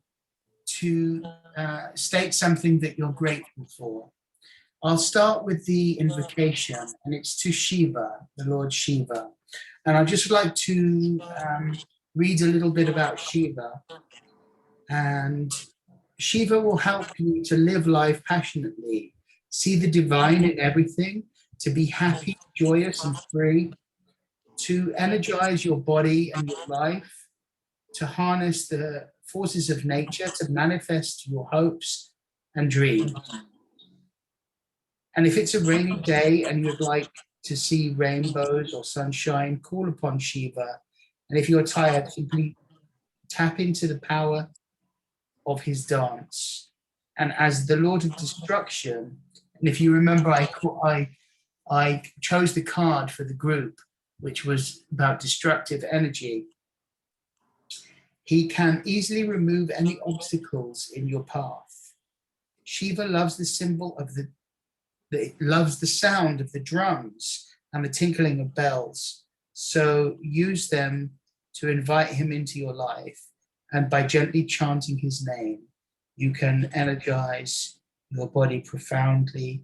to state something that you're grateful for. I'll start with the invocation, and it's to Shiva, the Lord Shiva. And I'd just like to read a little bit about Shiva. And Shiva will help you to live life passionately, see the divine in everything, to be happy, joyous, and free, to energize your body and your life, to harness the forces of nature, to manifest your hopes and dreams. And if it's a rainy day and you'd like to see rainbows or sunshine, call upon Shiva. And if you're tired, simply tap into the power of his dance. And as the Lord of Destruction, and if you remember, I chose the card for the group, which was about destructive energy. He can easily remove any obstacles in your path. Shiva loves the symbol of loves the sound of the drums and the tinkling of bells. So use them to invite him into your life. And by gently chanting his name, you can energize your body profoundly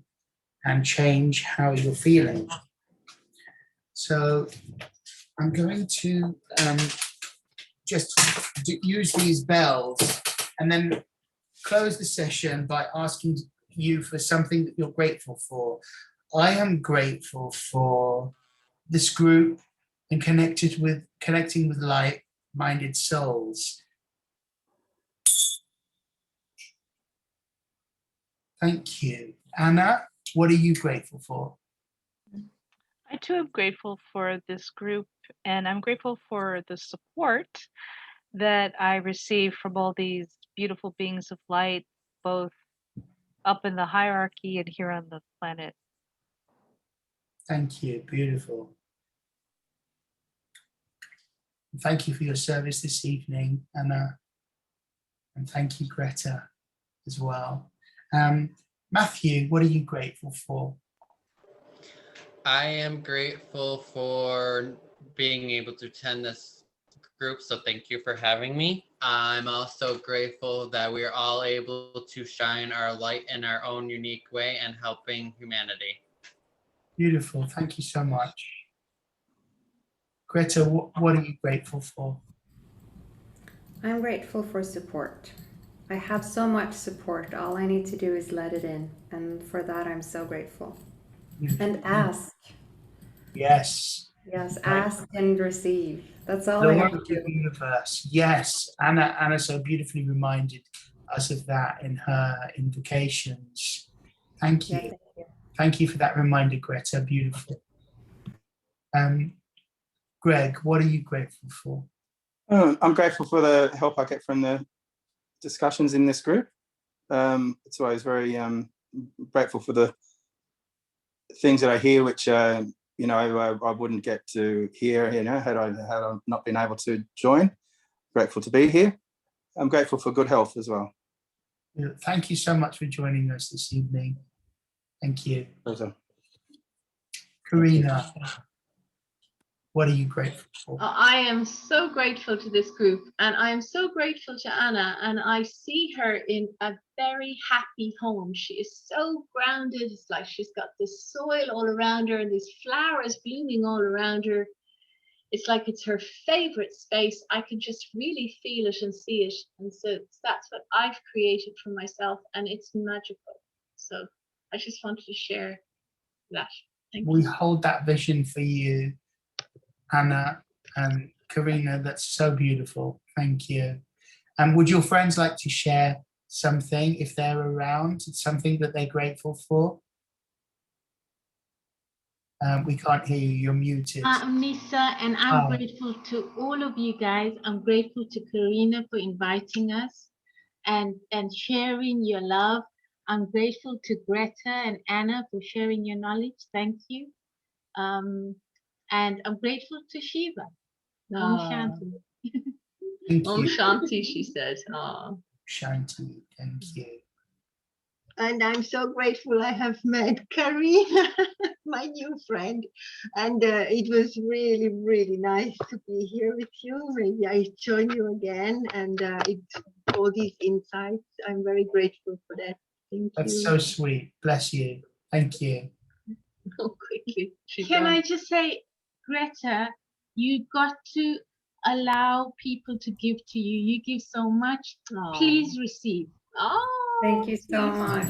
and change how you're feeling. So I'm going to just use these bells and then close the session by asking you for something that you're grateful for. I am grateful for this group and connecting with like-minded souls. Thank you. Anna, what are you grateful for? I too am grateful for this group, and I'm grateful for the support that I receive from all these beautiful beings of light, both up in the hierarchy and here on the planet. Thank you. Beautiful. Thank you for your service this evening, Anna. And thank you, Greta, as well. Matthew, what are you grateful for? I am grateful for being able to attend this group, so thank you for having me. I'm also grateful that we are all able to shine our light in our own unique way and helping humanity. Beautiful. Thank you so much. Greta, what are you grateful for? I'm grateful for support. I have so much support. All I need to do is let it in. And for that, I'm so grateful. And ask. Yes. Yes, Right. ask and receive. That's all The I have love to of the do. universe. Yes. Anna so beautifully reminded us of that in her invocations. Thank you. Yeah, thank you. Thank you for that reminder, Greta. Beautiful. Greg, what are you grateful for? I'm grateful for the help I get from the discussions in this group. It's always very grateful for the things that I hear, which you know, I wouldn't get to hear, you know, had I not been able to join. Grateful to be here. I'm grateful for good health as well. Thank you so much for joining us this evening. Thank you. Pleasure. Karina, what are you grateful for? I am so grateful to this group, and I am so grateful to Anna, and I see her in a very happy home. She is so grounded. It's like she's got this soil all around her and these flowers blooming all around her. It's like it's her favorite space. I can just really feel it and see it. And so that's what I've created for myself, and it's magical. So I just wanted to share that. Thank We you. hold that vision for you, Anna and Karina. That's so beautiful. Thank you. And would your friends like to share something if they're around? Something that they're grateful for? We can't hear you. You're muted. I'm Nisa, and I'm grateful to all of you guys. I'm grateful to Karina for inviting us and sharing your love. I'm grateful to Greta and Anna for sharing your knowledge. Thank you. And I'm grateful to Shiva. Om Shanti. Thank Om you. Shanti, she said. Oh. Shanti, thank you. And I'm so grateful I have met Karina, my new friend. And it was really, really nice to be here with you. Maybe I join you again. And all these insights, I'm very grateful for that. Thank That's you. so sweet. Bless you. Thank you. Oh, quickly. Can I just say, Greta, you got to allow people to give to you. You give so much. Oh. Please receive. Oh. Thank you so much.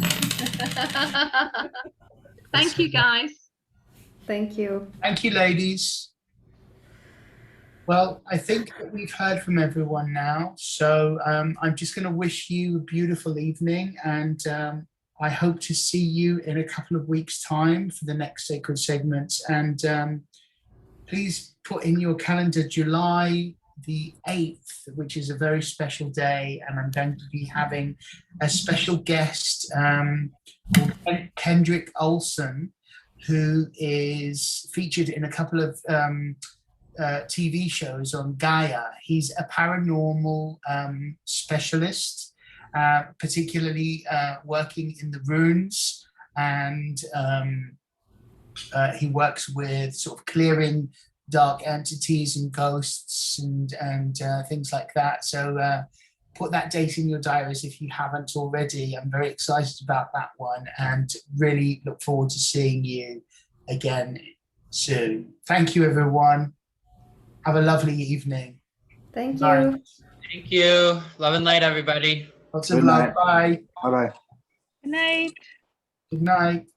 Thank you, guys. Thank you. Thank you, ladies. Well, I think that we've heard from everyone now. So I'm just going to wish you a beautiful evening, and I hope to see you in a couple of weeks' time for the next Sacred Segments. And please put in your calendar July the 8th, which is a very special day, and I'm going to be having a special guest called Kendrick Olson, who is featured in a couple of TV shows on Gaia. He's a paranormal specialist, particularly working in the runes, and he works with sort of clearing dark entities and ghosts and things like that. So put that date in your diaries if you haven't already. I'm very excited about that one and really look forward to seeing you again soon. Thank you, everyone. Have a lovely evening. Thank Bye. you. Thank you. Love and light, everybody. Lots of Good love. night. Bye. Bye-bye. Good night. Good night.